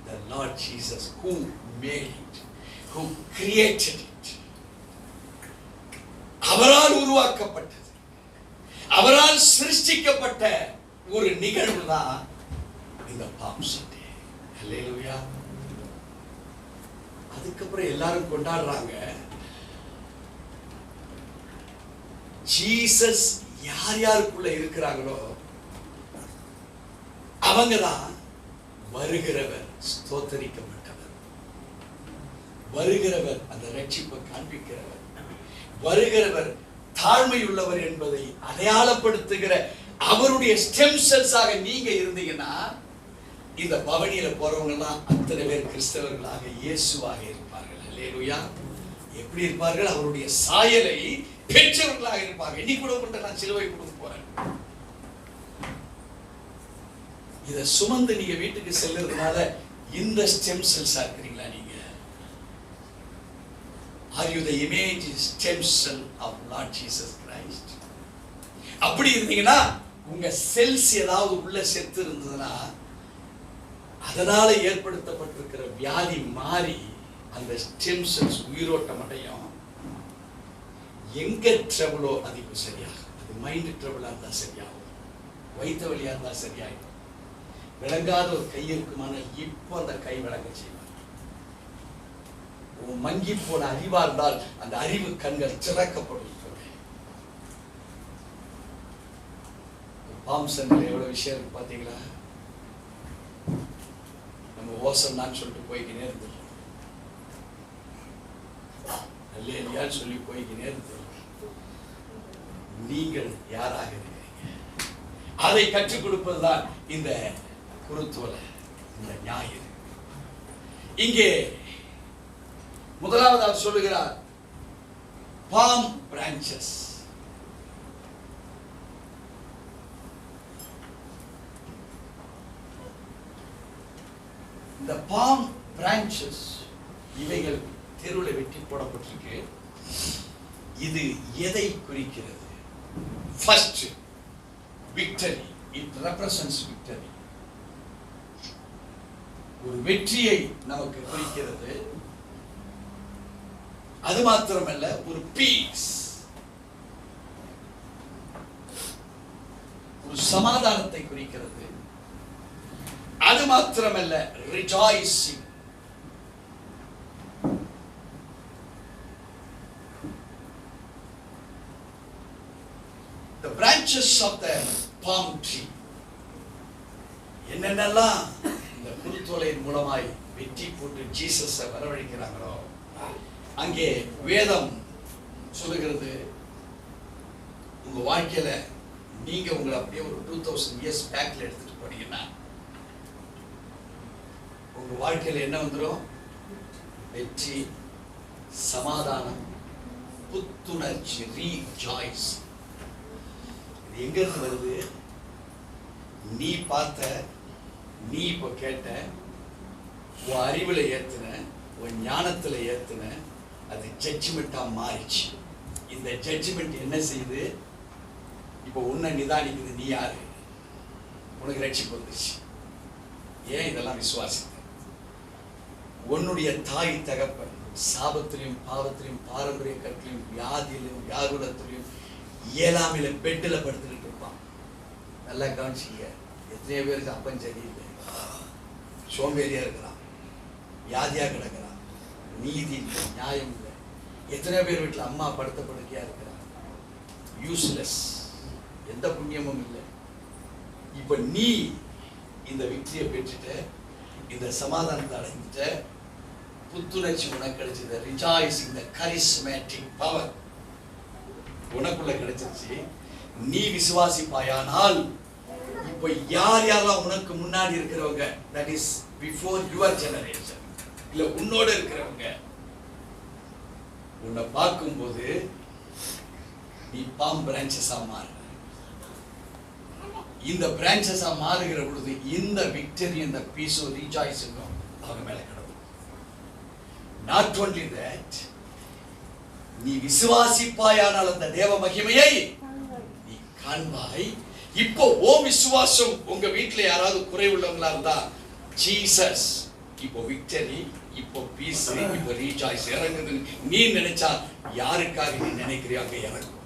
the Lord Jesus who made it, who created it. அவரால் உருவாக்கப்பட்டது, அவரால் சிருஷ்டிக்கப்பட்ட ஒரு நிகழ்வு தான் இந்த Palm Sunday. ஹல்லேலூயா. அதுக்கப்புறம் எல்லாரும் கொண்டாடுறாங்க. ஜீசஸ் யார் யாருக்குள்ள இருக்கிறாங்களோ அவங்கதான் வருகிறவர், ஸ்தோத்தரிக்கப்பட்டவர், வருகிறவர், அந்த ரட்சிப்பை காண்பிக்கிறவர், வருகிறவர் தாழ்மை உள்ளவர் என்பதை அடையாளப்படுத்துகிற அவருடைய ஸ்டெம் செல்ஸாக நீங்க இருந்தீங்கன்னா இந்த பவனியில போறவங்க எல்லாம் அத்தனை பேர் கிறிஸ்தவர்களாக இயேசுவாக இருப்பார்கள். அல்லேலூயா. எப்படி இருப்பார்கள்? அவருடைய சாயலை பெற்றவர்களாக இருப்பார்கள். இன்னைக்கு கூட கொண்டு நான் சிலுவை கொடுக்க போறேன். இத சுமந்து நீங்க வீட்டுக்கு செல்றதுனால இந்த ஸ்டெம் செல்ஸா இருக்கிறீங்களா நீங்க? Are you the image stem cell of Lord Jesus Christ? அப்படி இருந்தீங்கன்னா உங்க செல்ஸ் ஏதாவது உள்ள செத்து இருந்ததுன்னா அதனால ஏற்படுத்தப்பட்டிருக்கிற வியாதி மாறி அந்த ஸ்டெம் செல்ஸ் உயிரோட்டம் அடையும். எங்க ட்ரபிளோ அது இப்போ சரியாகும். அது மைண்ட் ட்ரபிளா இருந்தா சரியாகும், வயிற்று வலியா இருந்தா சரியாகும். விளங்காத ஒரு கை இருக்குமானால் இப்போ அந்த கை விளங்க செய்வார். மங்கி போன அறிவா இருந்தால் அந்த அறிவு கண்கள் திறக்கப்படும். பாம் சண்டையில் எவ்வளவு விஷயம் இருக்கு பாத்தீங்களா? நம்ம ஓசம் தான் சொல்லிட்டு போய்க்கினே இருந்துடும், அல்லேலூயான்னு சொல்லி போய்க்கினே இருந்துடும். நீங்கள் யாராக இருக்கிறீங்க? அதை கற்றுக் கொடுப்பதுதான் இந்த குருத்தோலை, இந்த ஞாயிறு. இங்கே முதலாவது அவர் சொல்லுகிறார் palm branches. இந்த palm branches இவைகள் தெருவில் வெட்டி போடப்பட்டிருக்கு. இது எதை குறிக்கிறது? First, victory. It represents victory. ஒரு வெற்றியை நமக்கு குறிக்கிறது. அது மாத்திரமல்ல, ஒரு பீஸ், ஒரு சமாதானத்தை குறிக்கிறது. அது மாத்திரமல்ல, rejoicing. The branches of the palm tree. என்னென்னலாம் இந்த குருத்தோலையின் மூலமாய் வெற்றி போட்டு ஜீசஸை வரவழைக்கிறாங்களோ அங்கே வேதம் சொல்லுகிறது, உங்க வாழ்க்கையில நீங்க உங்களை அப்படியே ஒரு 2000 years பேக்ல எடுத்துட்டு போனீங்கன்னா உங்க வாழ்க்கையில என்ன வந்துடும்? வெற்றி, சமாதானம், புத்துணர்ச்சி, ரீஜாய்ஸ். இது எங்க இருந்து வருது? நீ பார்த்த, நீ இப்போ கேட்ட, உன் அறிவுல ஏத்துன, உன் ஞானத்துல ஏத்துன, அது ஜட்ஜ்மெண்டா மாறிச்சு. இந்த ஜட்ஜ்மெண்ட் என்ன செய்யுது? இப்போ உன்னை நிதானிக்குது. நீ யாரு? உனக்கு ரட்சிப்பு வந்துருச்சு. ஏன் இதெல்லாம் விசுவாசித்த? உன்னுடைய தாய் தகப்பன் சாபத்திலையும் பாவத்திலையும் பாரம்பரிய கட்டிலையும் வியாதியிலும் வியாகுலத்திலையும் இயலாமையில பெட்டில் படுத்துக்கிட்டு இருப்பான். நல்லா கவனிச்சிங்க. எத்தனையோ பேருக்கு அப்பன் சரியில்லை, சோம்பேறியா இருக்கிறான், வியாதியா கிடக்கிறான், நீதி இல்லை, நியாயம் இல்லை, எத்தனை பேர் வீட்டில் அம்மா படுத்த படுக்கையா இருக்கிறாங்க, யூஸ்லெஸ், எந்த புண்ணியமும் இல்லை. இப்ப நீ இந்த விக்தியை பெற்றுட்ட, இந்த சமாதானத்தை அடைஞ்சிட்ட, புத்துணர்ச்சி உனக்கு கிடைச்சது. ரிஜாய்சிங் த கரிஸ்மேட்டிக் பவர் உனக்குள்ள கிடைச்சிருச்சு. நீ விசுவாசிப்பாயானால் இப்ப யார் யாரெல்லாம் உனக்கு முன்னாடி இருக்கிறவங்க, that is before your generation, இல்ல உன்னோட இருக்கிறவங்க, உன்னை பார்க்கும்போது நீ பாம் பிரான்சஸா மாறு. இந்த பிரான்சஸா மாறுகிற பொழுது இந்த விக்டரி, இந்த பீஸோ, ரீஜாய்ஸுக்கும் அவங்க மேல கிடக்கும். நாட் ஒன்லி தட், நீ விசுவாசிப்பாயானால் அந்த தேவ மகிமையை நீ காண்பாய். இப்போ ஓ விசுவாசம் உங்க வீட்டுல யாராவது குறைவுள்ளவங்களா இருந்தா, ஜீசஸ் இப்போ விக்டரி, இப்போ பீஸ், இப்போ ரீஜாய்ஸ் இறங்குதுன்னு நீ நினைச்சா யாருக்காக நீ நினைக்கிறியோ அங்க இறங்கும்.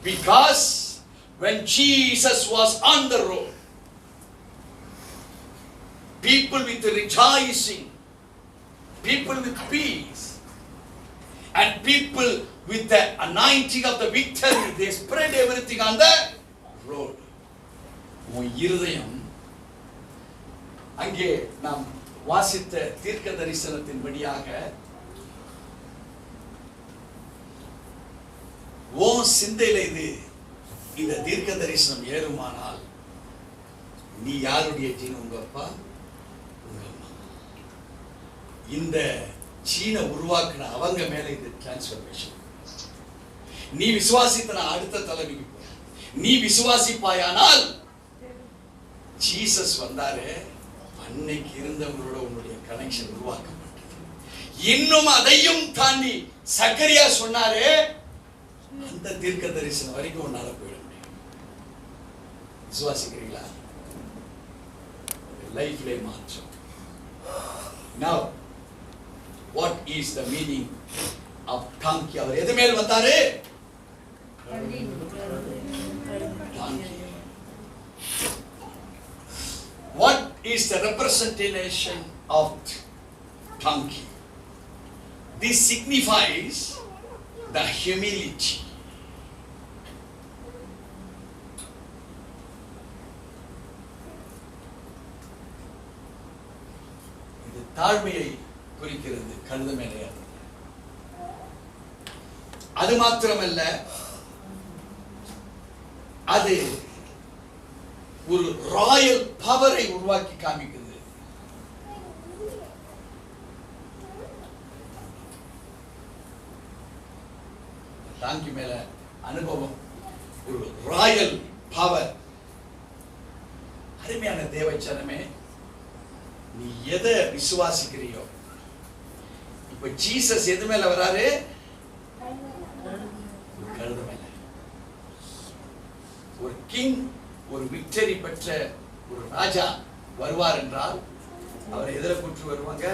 Because when Jesus was on the road, people with rejoicing, people with peace, and people with the anointing of the victory, they spread everything on the road. உன் இருதயம் அங்கே நாம் வாசித்த தீர்க்க தரிசனத்தின் படியாக ஓ சிந்தையில இந்த தீர்க்க தரிசனம் ஏறுமானால் நீ யாருடைய ஜீன்? உங்க அப்பா, உங்க அம்மா. இந்த சீனை உருவாக்குன அவங்க மேல இது டிரான்ஸ்ஃபர்மேஷன். நீ விசுவாசித்தன அடுத்த தலைமைக்கு போ. நீ விசுவாசிப்பாயானால் ஜீசஸ் வந்தாரு, அன்னைக்கு இருந்தவங்களோட உன்னுடைய கனெக்ஷன் உருவாக்கப்பட்டது. இன்னும் அதையும் தாண்டி சக்கரியா சொன்னாரு, அந்த தீர்க்க தரிசனம் வரைக்கும் உன்னால போயிட முடியும். விசுவாசிக்கிறீங்களா? லைஃப்ல மாற்றம். Now what is the meaning of donkey? அவர் எது மேல் வந்தாரு? Donkey. What is the representation of donkey? This signifies the humility. இது தாழ்மையை குறிக்கிறது, கழுத மேலே. அது மாத்திரமல்ல, அது ஒரு ராயல் பவரை உருவாக்கி காமிக்குது. டாங்கி மேல அனுபவம், ஒரு ராயல் பவர். அருமையான தேவச்சனமே, நீ எதை விசுவாசிக்கிறியோ, இப்ப ஜீசஸ் எது மேல வராரு? கழுத மேல. ஒரு கிங், ஒரு விக்டரி பெற்ற ஒரு ராஜா வருவார் என்றால் அவரை எதிர கூட்டு வருவாங்க?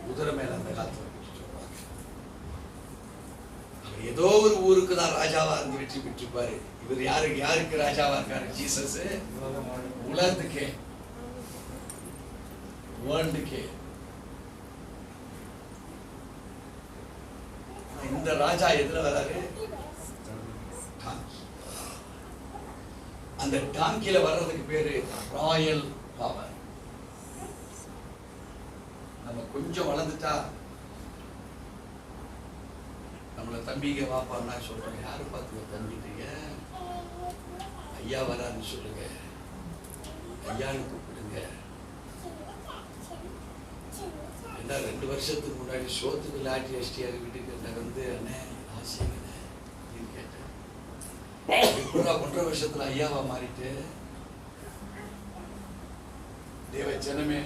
குதிரை மேல அந்த காலத்துல கூட்டிட்டு வருவாங்க. அவர் ஏதோ ஒரு ஊருக்கு தான் ராஜாவா இருந்து வெற்றி பெற்றிருப்பாரு. இவர் யாருக்கு ராஜாவா இருக்காரு? ஜீசஸ் உலகத்துக்கே, வேர்ல்டுக்கே. இந்த ராஜா எதுல வராரு? அந்த டாங்கில வர்றதுக்கு பேரு ராயல் பவர். நம்ம கொஞ்சம் வளர்ந்துட்டா நம்மள தம்பிங்க வாப்பான்னா சொல்றோம். யாரு பார்த்து தம்பிட்டீங்க? ஐயா வரான்னு சொல்லுங்க, ஐயான்னு கூப்பிடுங்க. என்ன 2 வருஷத்துக்கு முன்னாடி சோத்துக்கு லாட்டி அஷ்டியாக வீட்டுக்கு வந்து அண்ணே ஆசைங்க கேட்டேன். இப்ப 1.5 வருஷத்துல ஐயாவா மாறிட்டு தேவ ஜனமே,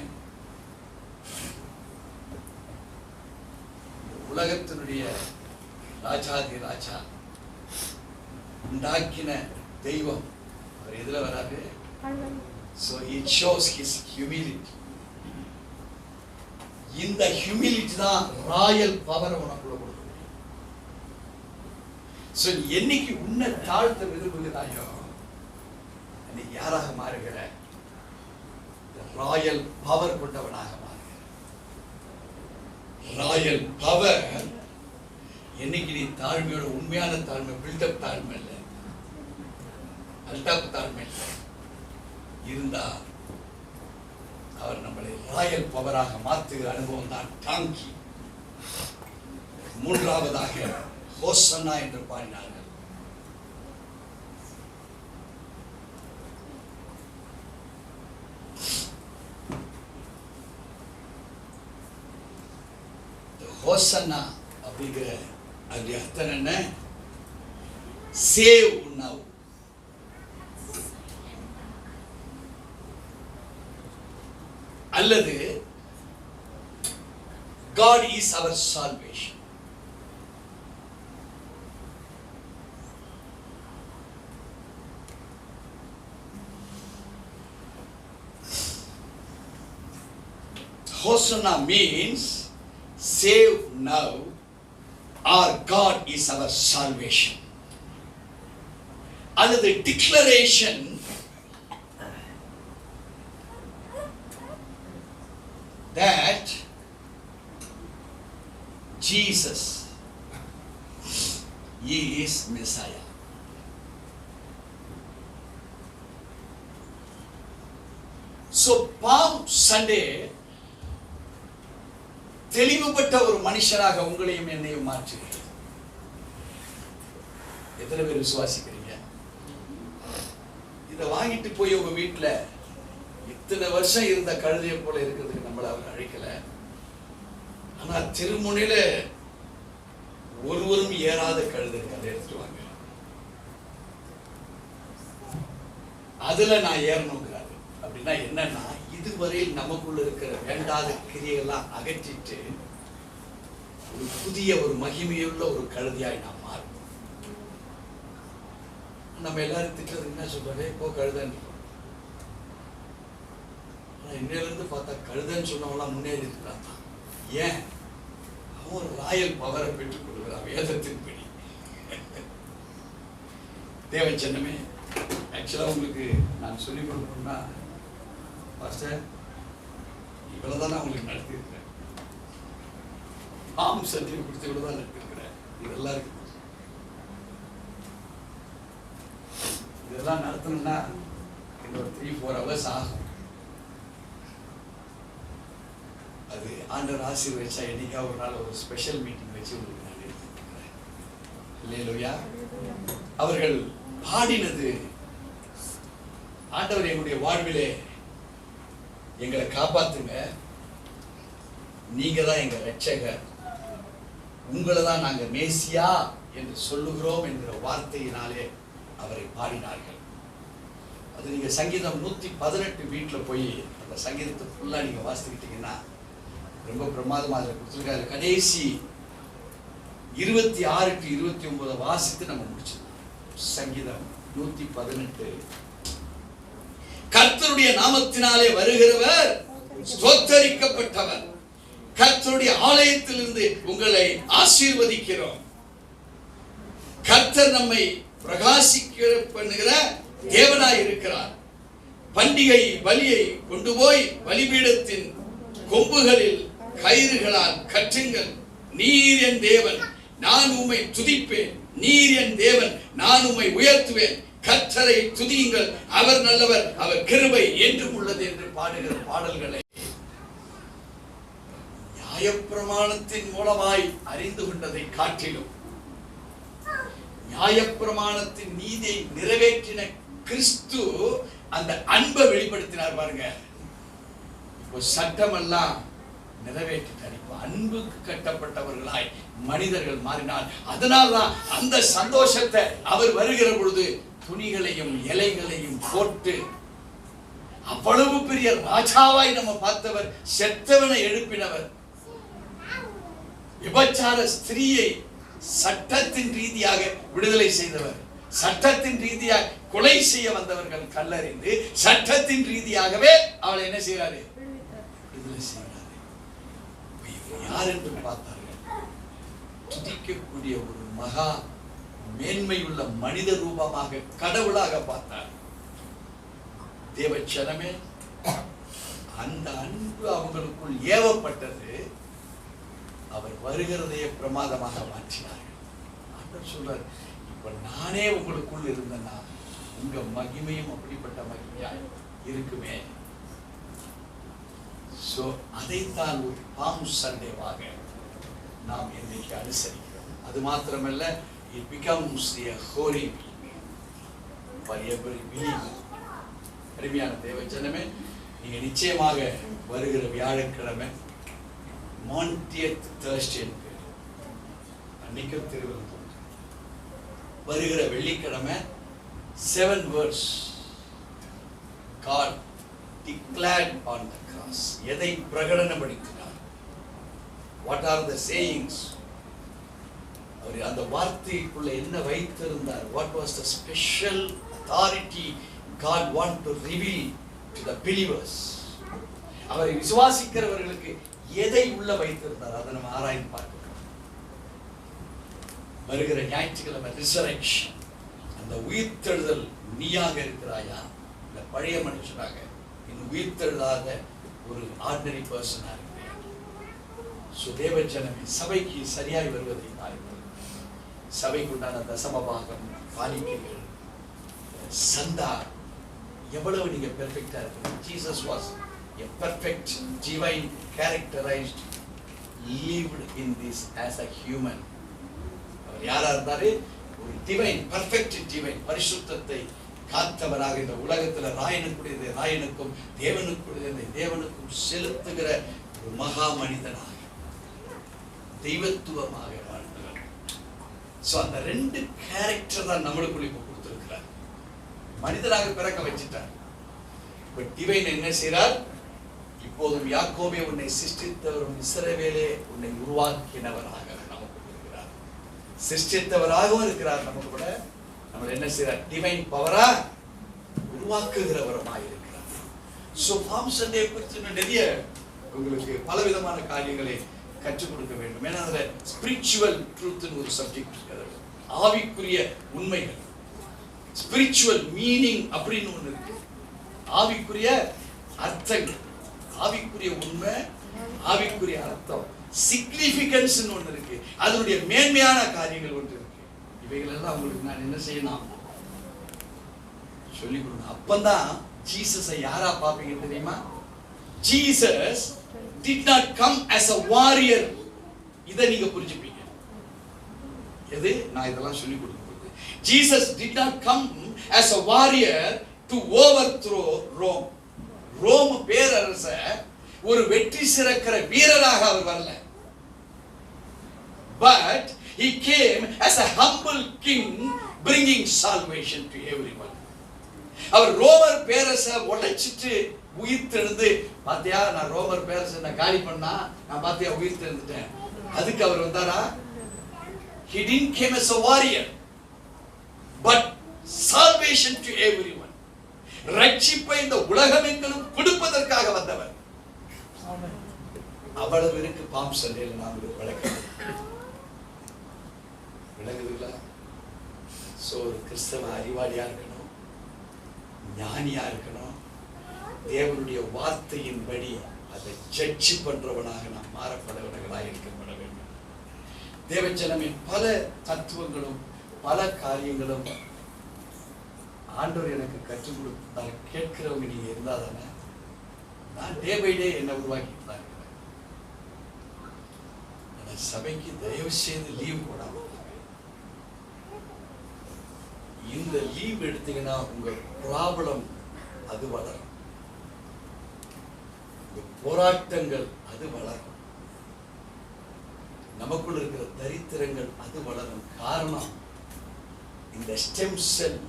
உலகத்தினுடைய ராஜாதி ராஜா உண்டாக்கின தெய்வம் அவர் எதுல வராரு? So it shows his humility. இந்த ஹியூமிலிட்டி தான் ராயல் பவர் உனக்குள்ள கொடுக்கும். சோ நீ என்னைக்கு உன்னை தாழ்த்த விரும்புகிறாயோ நீ யாராக மாறுகிற? ராயல் பவர் கொண்டவனாக மாறுகிற. ராயல் பவர் என்னைக்கு நீ தாழ்மையோட, உண்மையான தாழ்மை, பில்டப் தாழ்மை இல்லை, அல்டாப் தாழ்மை இல்லை இருந்தா அவர் நம்மளை ராயல் பவராக மாற்றுகிற அனுபவம் தான் டாங்கி. மூன்றாவதாக ஹோசன்னா என்று பாடினார்கள். ஹோசன்னா அப்படிங்கிற அப்படி அர்த்தம் என்ன? Save now. அல்லது God is our salvation. Hosanna means save now or God is our salvation. அல்லது declaration that Jesus is Messiah. So Palm Sunday தெளிவுபட்ட ஒரு மனுஷனாக உங்களையும் என்னையும் மாற்றுகிறது. எத்தனை பேர் விசுவாசிக்கிறீங்க? இதை வாங்கிட்டு போய் உங்க வீட்டுல இத்தனை வருஷம் இருந்த கழுதையை போல இருக்கிறதுக்கு நம்மள அவர் அழைக்கல. ஆனா திருமுனையில ஒருவரும் ஏறாத கழுதை அதை எடுத்துட்டு வாங்க, அதுல நான் ஏறணுங்கிறாரு. அப்படின்னா என்னன்னா, இதுவரையில் நமக்குள்ள இருக்கிற வேண்டாத கிரியெல்லாம் அகற்றிட்டு ஒரு புதிய ஒரு மகிமையுள்ள ஒரு கழுதையாய் நாம் மாறும். நம்ம எல்லாரும் திட்டத்துக்கு என்ன சொல்றாரு? இப்போ கழுதன்னு. இன்னையில இருந்து பார்த்தா கழுதன்னு சொன்னவங்களாம் முன்னேறி இருக்கிறான். ஏன்? அவன் ஒரு ராயல் பவரை பெற்றுக் கொள்கிறான் வேதத்தின்படி. தேவன் சின்னமே, ஆக்சுவலா உங்களுக்கு நான் சொல்லிக் கொடுக்கணும்னா, பாஸ்டர் இவ்வளவுதான் நான் உங்களுக்கு நடத்திருக்கிறேன், ஆம் சத்தியம் கொடுத்து இவ்வளவுதான் நடத்திருக்கிறேன். இதெல்லாம் இருக்கு. இதெல்லாம் நடத்தணும்னா இன்னொரு 3-4 hours ஆகும். அது ஆண்டவர் ஆசீர்வதிச்சா என்னைக்கா ஒரு நாள் ஒரு ஸ்பெஷல் மீட்டிங் வச்சு உங்களுக்கு நான் எடுத்துக்கிறேன். அல்லேலூயா. அவர்கள் பாடினது, ஆண்டவர் எங்களுடைய வாழ்விலே எங்களை காப்பாத்துங்க, நீங்க தான் எங்க ரட்சகர், உங்களை தான் நாங்க மேசியா என்று சொல்லுகிறோம் என்கிற வார்த்தையினாலே அவரை பாடினார்கள். அது நீங்க சங்கீதம் 118 வீட்டுல போய் அந்த சங்கீதத்தை ஃபுல்லா நீங்க வாசிக்கிட்டீங்கன்னா ரொம்ப பிரமாதமா அதில் கொடுத்துருக்காரு. கடைசி 26 to 29 வாசித்து நம்ம முடிச்சிடலாம். சங்கீதம் 118. கர்த்தருடைய நாமத்தினாலே வருகிறவர் ஸ்தோத்தரிக்கப்பட்டவர், கர்த்தருடைய ஆலயத்திலிருந்து உங்களை ஆசீர்வதிக்கிறோம். கர்த்தர் நம்மை பிரகாசிக்க பண்ணுகிற தேவனாய் இருக்கிறார். பண்டிகை பலியை கொண்டு போய் பலிபீடத்தின் கொம்புகளில் கயிறுகளால் கட்டுங்கள். நீர் என் தேவன், நான் உம்மை துதிப்பேன். நீர் என் தேவன், நான் உம்மை உயர்த்துவேன். கர்த்தரை துதியுங்கள், அவர் நல்லவர், அவர் கிருபை என்றும் உள்ளது என்று பாடுகிற பாடல்களை நியாயப்பிரமாணத்தின் மூலமாய் அறிந்து கொண்டதை காட்டிலும் நியாயப்பிரமாணத்தின் நீதியை நிறைவேற்றின கிறிஸ்து அந்த அன்பை வெளிப்படுத்தினார் பாருங்க. இப்போ சட்டமெல்லாம் நிறைவேற்றிட்டார். இப்போ அன்புக்கு கட்டப்பட்டவர்களாய் மனிதர்கள் மாறினார். அதனால்தான் அந்த சந்தோஷத்தை அவர் வருகிற பொழுது துணிகளையும் இலைகளையும் போட்டு அவ்வளவு பெரிய ராஜாவாய் நம்ம பார்த்தவர், செத்தவனை எழுப்பினவர், விபச்சார ஸ்திரீயை சட்டத்தின் ரீதியாக விடுதலை செய்தவர், சட்டத்தின் ரீதியாக கொலை செய்ய வந்தவர்கள் கல்லறிந்து சட்டத்தின் ரீதியாகவே அவளை என்ன செய்யறாரு? விடுதலை செய்யறாரு. யார் என்று பார்த்தார்கள்? துதிக்கக்கூடிய ஒரு மகா மேன்மையுள்ள மனித ரூபமாக கடவுளாக பார்த்தார். தேவச்சனமே, அந்த அன்பு அவங்களுக்குள் ஏவப்பட்டது. அவர் வருகிறதையே பிரமாதமாக மாற்றினார்கள். ஆண்டவர் சொல்றார், இப்ப நானே உங்களுக்குள் இருந்தேன்னா உங்க மகிமையும் அப்படிப்பட்ட மகிமையாய் இருக்குமே. சோ அதைத்தான் ஒரு பாம் சண்டேவாக நாம் இன்னைக்கு அனுசரிக்கிறோம். அது மாத்திரமல்ல, it becomes a holy week for every believer. அருமையான தேவஜனமே, நீங்க நிச்சயமாக வருகிற வியாழக்கிழமை மாண்டியத் தேர்ஸ்டே அன்னைக்கு திருவிழா, வருகிற வெள்ளிக்கிழமை 7 words God declared on the cross. எதை பிரகடனப்படுத்தினார்? What are the sayings? அவர் அந்த வார்த்தைக்குள்ள என்ன வைத்திருந்தார்? What was the special authority God want to reveal to the believers? அவரை விசுவாசிக்கிறவர்களுக்கு எதை உள்ள வைத்திருந்தார்? அதை நம்ம ஆராய்ந்து பார்க்கிறோம். வருகிற ஞாயிற்றுக்கிழமை ரிசரக்ஷன், அந்த உயிர்த்தெழுதல். நீயாக இருக்கிறாயா, இந்த பழைய மனுஷனாக இன்னும் உயிர்த்தெழுதாத ஒரு ஆர்டினரி பர்சனாக இருக்கிறேன்? தேவஜனமே, சபைக்கு சரியாய் வருவதை பாருங்கள். சபைக்கு உண்டான தசமபாகம், காணிக்கைகள், சந்தா, எவ்வளவு நீங்க பெர்ஃபெக்ட்டா இருக்கீங்க. Jesus was a perfect divine characterized lived in this as a human. அவர் யாரா இருந்தாரு? ஒரு டிவைன், பெர்ஃபெக்ட் டிவைன், பரிசுத்தத்தை காத்தவராக இந்த உலகத்துல ராயனுக்குரியதை ராயனுக்கும் தேவனுக்குரியதை தேவனுக்கும் செலுத்துகிற ஒரு மகா மனிதனாக தெய்வத்துவமாக வாழ்ந்தவர். சோ அந்த ரெண்டு கேரக்டர் தான் நம்மளுக்குள்ள இப்ப கொடுத்திருக்கிறார். மனிதனாக பிறக்க வச்சிட்டார். இப்ப டிவைன் என்ன செய்றார்? இப்போதும் யாக்கோபே உன்னை சிருஷ்டித்தவரும் இஸ்ரவேலே உன்னை உருவாக்கினவராக நமக்கு இருக்கிறார். சிருஷ்டித்தவராகவும் இருக்கிறார். நமக்கு கூட நம்ம என்ன செய்றார்? டிவைன் பவரா உருவாக்குகிறவருமாய் இருக்கிறார். சோ பாம் சண்டே குறித்து நிறைய உங்களுக்கு பலவிதமான காரியங்களை கற்றுக் கொடுக்க வேண்டும். ஏன்னா அதுல ஸ்பிரிச்சுவல் ட்ரூத்னு ஒரு சப்ஜெக்ட் இருக்கிறது. ஆவிக்குரிய உண்மைகள், ஸ்பிரிச்சுவல் மீனிங் அப்படின்னு ஒண்ணு இருக்கு. ஆவிக்குரிய அர்த்தங்கள், ஆவிக்குரிய உண்மை, ஆவிக்குரிய அர்த்தம், சிக்னிஃபிகன்ஸ் ஒன்று இருக்கு. அதனுடைய மேன்மையான காரியங்கள் ஒன்று இருக்கு. இவைகள் எல்லாம் உங்களுக்கு நான் என்ன செய்யணும்? சொல்லிக் கொடுக்கணும். அப்பதான் ஜீசஸை யாரா பாப்பீங்க தெரியுமா? Jesus did not come as a warrior. இதை நீங்க புரிஞ்சுப்பீங்க. எது நான் இதெல்லாம் சொல்லிக் கொடுக்குறது? Jesus did not come as a warrior to overthrow Rome. Rome பேரரச ஒரு வெற்றி சிறக்கிற வீரராக அவர் வரல. But he came as a humble king bringing salvation to everyone. அவர் ரோமர் பேரரசை உடைச்சிட்டு உயிர்த்தெழுந்து, பாத்தியா நான் ரோமர் பேரரசை நான் காலி பண்ணா, நான் பாத்தியா உயிர்த்தெழுந்துட்டேன், அதுக்கு அவர் வந்தாரா? He didn't came as a warrior but salvation to everyone. ரட்சிப்பை இந்த உலகமெங்கிலும் கொடுப்பதற்காக வந்தவர். அவ்வளவு இருக்கு பாம் சண்டேல நாம் வழக்கம். விளங்குதுங்களா? சோ ஒரு கிறிஸ்தவ அறிவாளியா இருக்கணும், ஞானியா இருக்கணும், தேவனுடைய வார்த்தையின்படி அதை ஜட்ஜ் பண்றவனாக நாம் மாறப்படவர்களாக இருக்கப்பட வேண்டும். தேவஜனமே, பல தத்துவங்களும் பல காரியங்களும் ஆண்டவர் எனக்கு கற்றுக் கொடுத்தால் கேட்கிறவங்க நீங்க இருந்தா தானே நான் டே பை டே என்ன உருவாக்கிட்டு தான் இருக்கிறேன். சபைக்கு தயவு செய்து லீவ் போடாம, இந்த லீவ் எடுத்தீங்கன்னா உங்க ப்ராப்ளம் அது வளரும், உங்க போராட்டங்கள் அது வளரும், நமக்குள்ள இருக்கிற தரித்திரங்கள் அது வளரும். காரணம், இந்த ஸ்டெம் செல்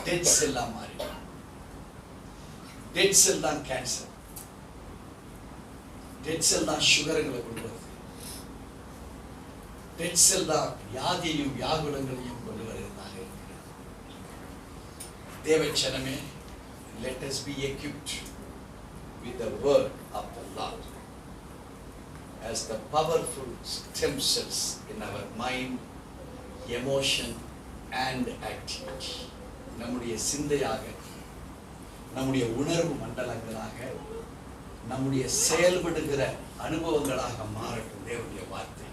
டெட் செல்லா மாறிடும். டெட் செல் தான் கேன்சர், டெட் செல் தான் சுகர்களை கொண்டு வருது, டெட் செல் தான் வியாதியையும் வியாகுலங்களையும் கொண்டு வருவதாக இருக்கிறது. தேவச்சனமே, let us be equipped with the word of the Lord as the powerful stem cells in our mind, emotion and activity. நம்முடைய சிந்தையாக, நம்முடைய உணர்வு மண்டலங்களாக, நம்முடைய செயல்படுகிற அனுபவங்களாக மாறட்டும். தேவனுடைய வார்த்தை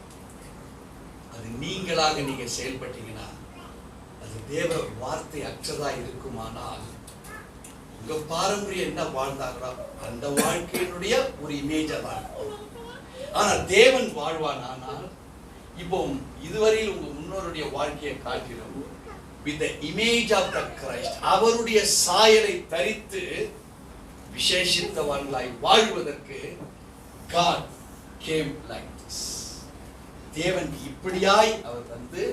அது நீங்களாக நீங்க செயல்பட்டீங்கன்னா அது தேவ வார்த்தை அற்றதா இருக்குமானால் உங்க பாரம்பரியம் என்ன வாழ்ந்தாங்களோ அந்த வாழ்க்கையினுடைய ஒரு இமேஜா தான் இருக்கும். ஆனா தேவன் வாழ்வானால் இப்போ இதுவரையில் உங்க முன்னோருடைய வாழ்க்கையை காட்டிலும் with the image of the Christ, அவருடைய சாயலை தரித்து விசேஷித்தவர்களாய் வாழ்வதற்கு God came like this. தேவன் இப்படியாய் அவர் வந்து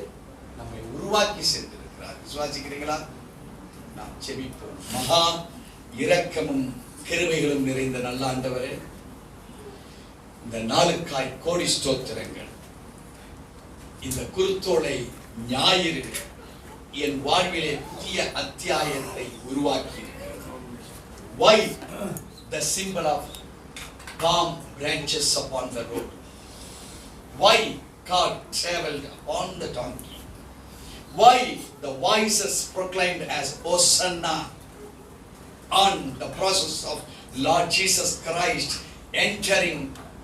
நம்மை உருவாக்கி சென்றிருக்கிறார். விசுவாசிக்கிறீங்களா? நாம் ஜெபிப்போம். மகா இரக்கமும் கிருபைகளும் நிறைந்த நல்ல ஆண்டவரே, இந்த நாளுக்காய் கோடி ஸ்தோத்திரங்கள். இந்த குருத்தோலை ஞாயிறு என் வாழ்விலே புதிய அத்தியாயத்தை உருவாக்கி இருக்கிறது. Why the symbol of palm branches upon the road? Why God traveled on the donkey? Why the voices proclaimed as Hosanna on the process of Lord Jesus Christ entering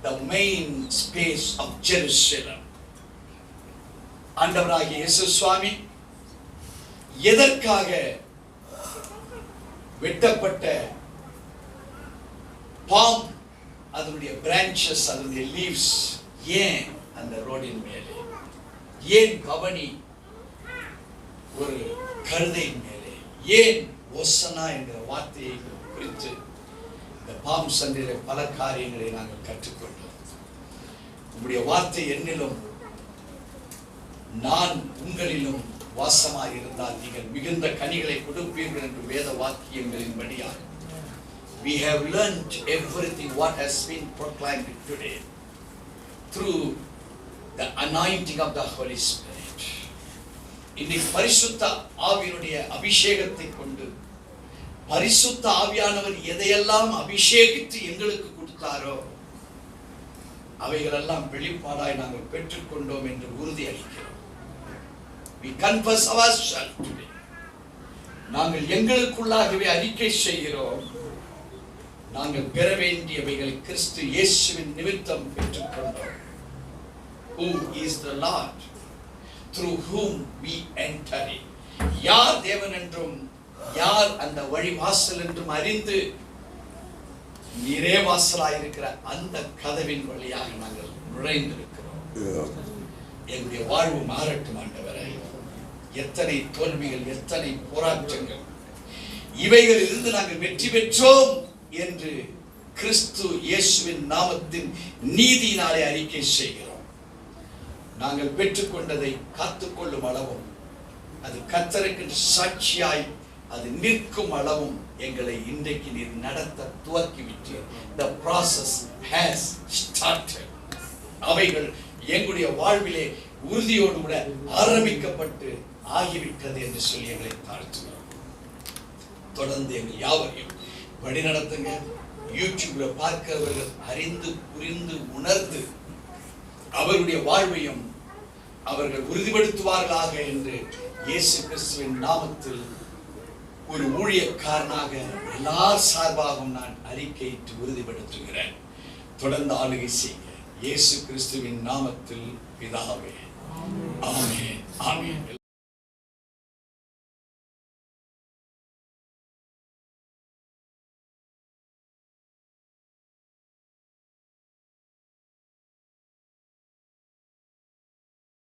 the main space of Jerusalem? ஆண்டவராகிய இயேசு சுவாமி எதற்காக வெட்டப்பட்ட bomb அதனுடைய branches அதனுடைய leaves ஏன் அந்த ரோடின் மேலே, ஏன் கவனி ஒரு கழுதையின் மேலே, ஏன் ஓசனா என்கிற வார்த்தையை குறித்து இந்த பாம் சண்டையில பல காரியங்களை நாங்கள் கற்றுக்கொண்டோம். உங்களுடைய வார்த்தை என்னிலும் நான் உங்களிலும் வாசமாய் இருந்தால் நீங்கள் மிகுந்த கனிகளை கொடுப்பீர்கள் என்று வேத வாக்கியங்களின்படியாக we have learned everything what has been proclaimed today through the anointing of the Holy Spirit. இன்னைக்கு பரிசுத்த ஆவியினுடைய அபிஷேகத்தை கொண்டு பரிசுத்த ஆவியானவர் எதையெல்லாம் அபிஷேகித்து எங்களுக்கு கொடுத்தாரோ அவைகளெல்லாம் வெளிப்பாடாய் நாங்கள் பெற்றுக்கொண்டோம் என்று உறுதி அளிக்கிறோம். We confess ourselves today. நாங்கள் எங்களுக்குள்ளாகவே அறிக்கை செய்கிறோம். நாங்கள் பெற வேண்டியவைகளை கிறிஸ்து இயேசுவின் நிமித்தம் பெற்றுக்கொண்டோம். Who is the Lord through whom we enter in? யார் தேவன் என்றும் யார் அந்த வழி வாசல் என்றும் அறிந்து நீரே வாசலாய் இருக்கிற அந்த கதவின் வழியாக நாங்கள் நுழைந்திருக்கிறோம். எங்களுடைய வாழ்வு மாறட்டும் ஆண்டவரே. எத்தனை தோல்விகள், எத்தனை போராட்டங்கள், இவைகளில் இருந்து நாங்கள் வெற்றி பெற்றோம் என்று கிறிஸ்து இயேசுவின் நாமத்தின் நீதியினாலே அறிக்கை செய்கிறோம். நாங்கள் பெற்றுக்கொண்டதை காத்துக்கொள்ளும் அளவும் அது கர்த்தருக்கு சாட்சியாய் அது நிற்கும் அளவும் எங்களை இன்றைக்கு நீர் நடத்த துவக்கிவிட்டீர். The process has started. அவைகள் எங்களுடைய வாழ்விலே உறுதியோடு கூட ஆரம்பிக்கப்பட்டு ஆகிவிட்டது என்று சொல்லி எங்களை தாழ்த்துகிறோம். தொடர்ந்து எங்கள் யாவரையும் வழி நடத்துங்க. யூடியூப்ல பார்க்கிறவர்கள் அறிந்து புரிந்து உணர்ந்து அவருடைய வாழ்வையும் அவர்கள் உறுதிப்படுத்துவார்களாக என்று இயேசு கிறிஸ்துவின் நாமத்தில் ஒரு ஊழியக்காரனாக எல்லார் சார்பாகவும் நான் அறிக்கையிட்டு உறுதிப்படுத்துகிறேன். தொடர்ந்து ஆளுகை செய்ய இயேசு கிறிஸ்துவின் நாமத்தில் பிதாவே. ஆமென். ஆமென்.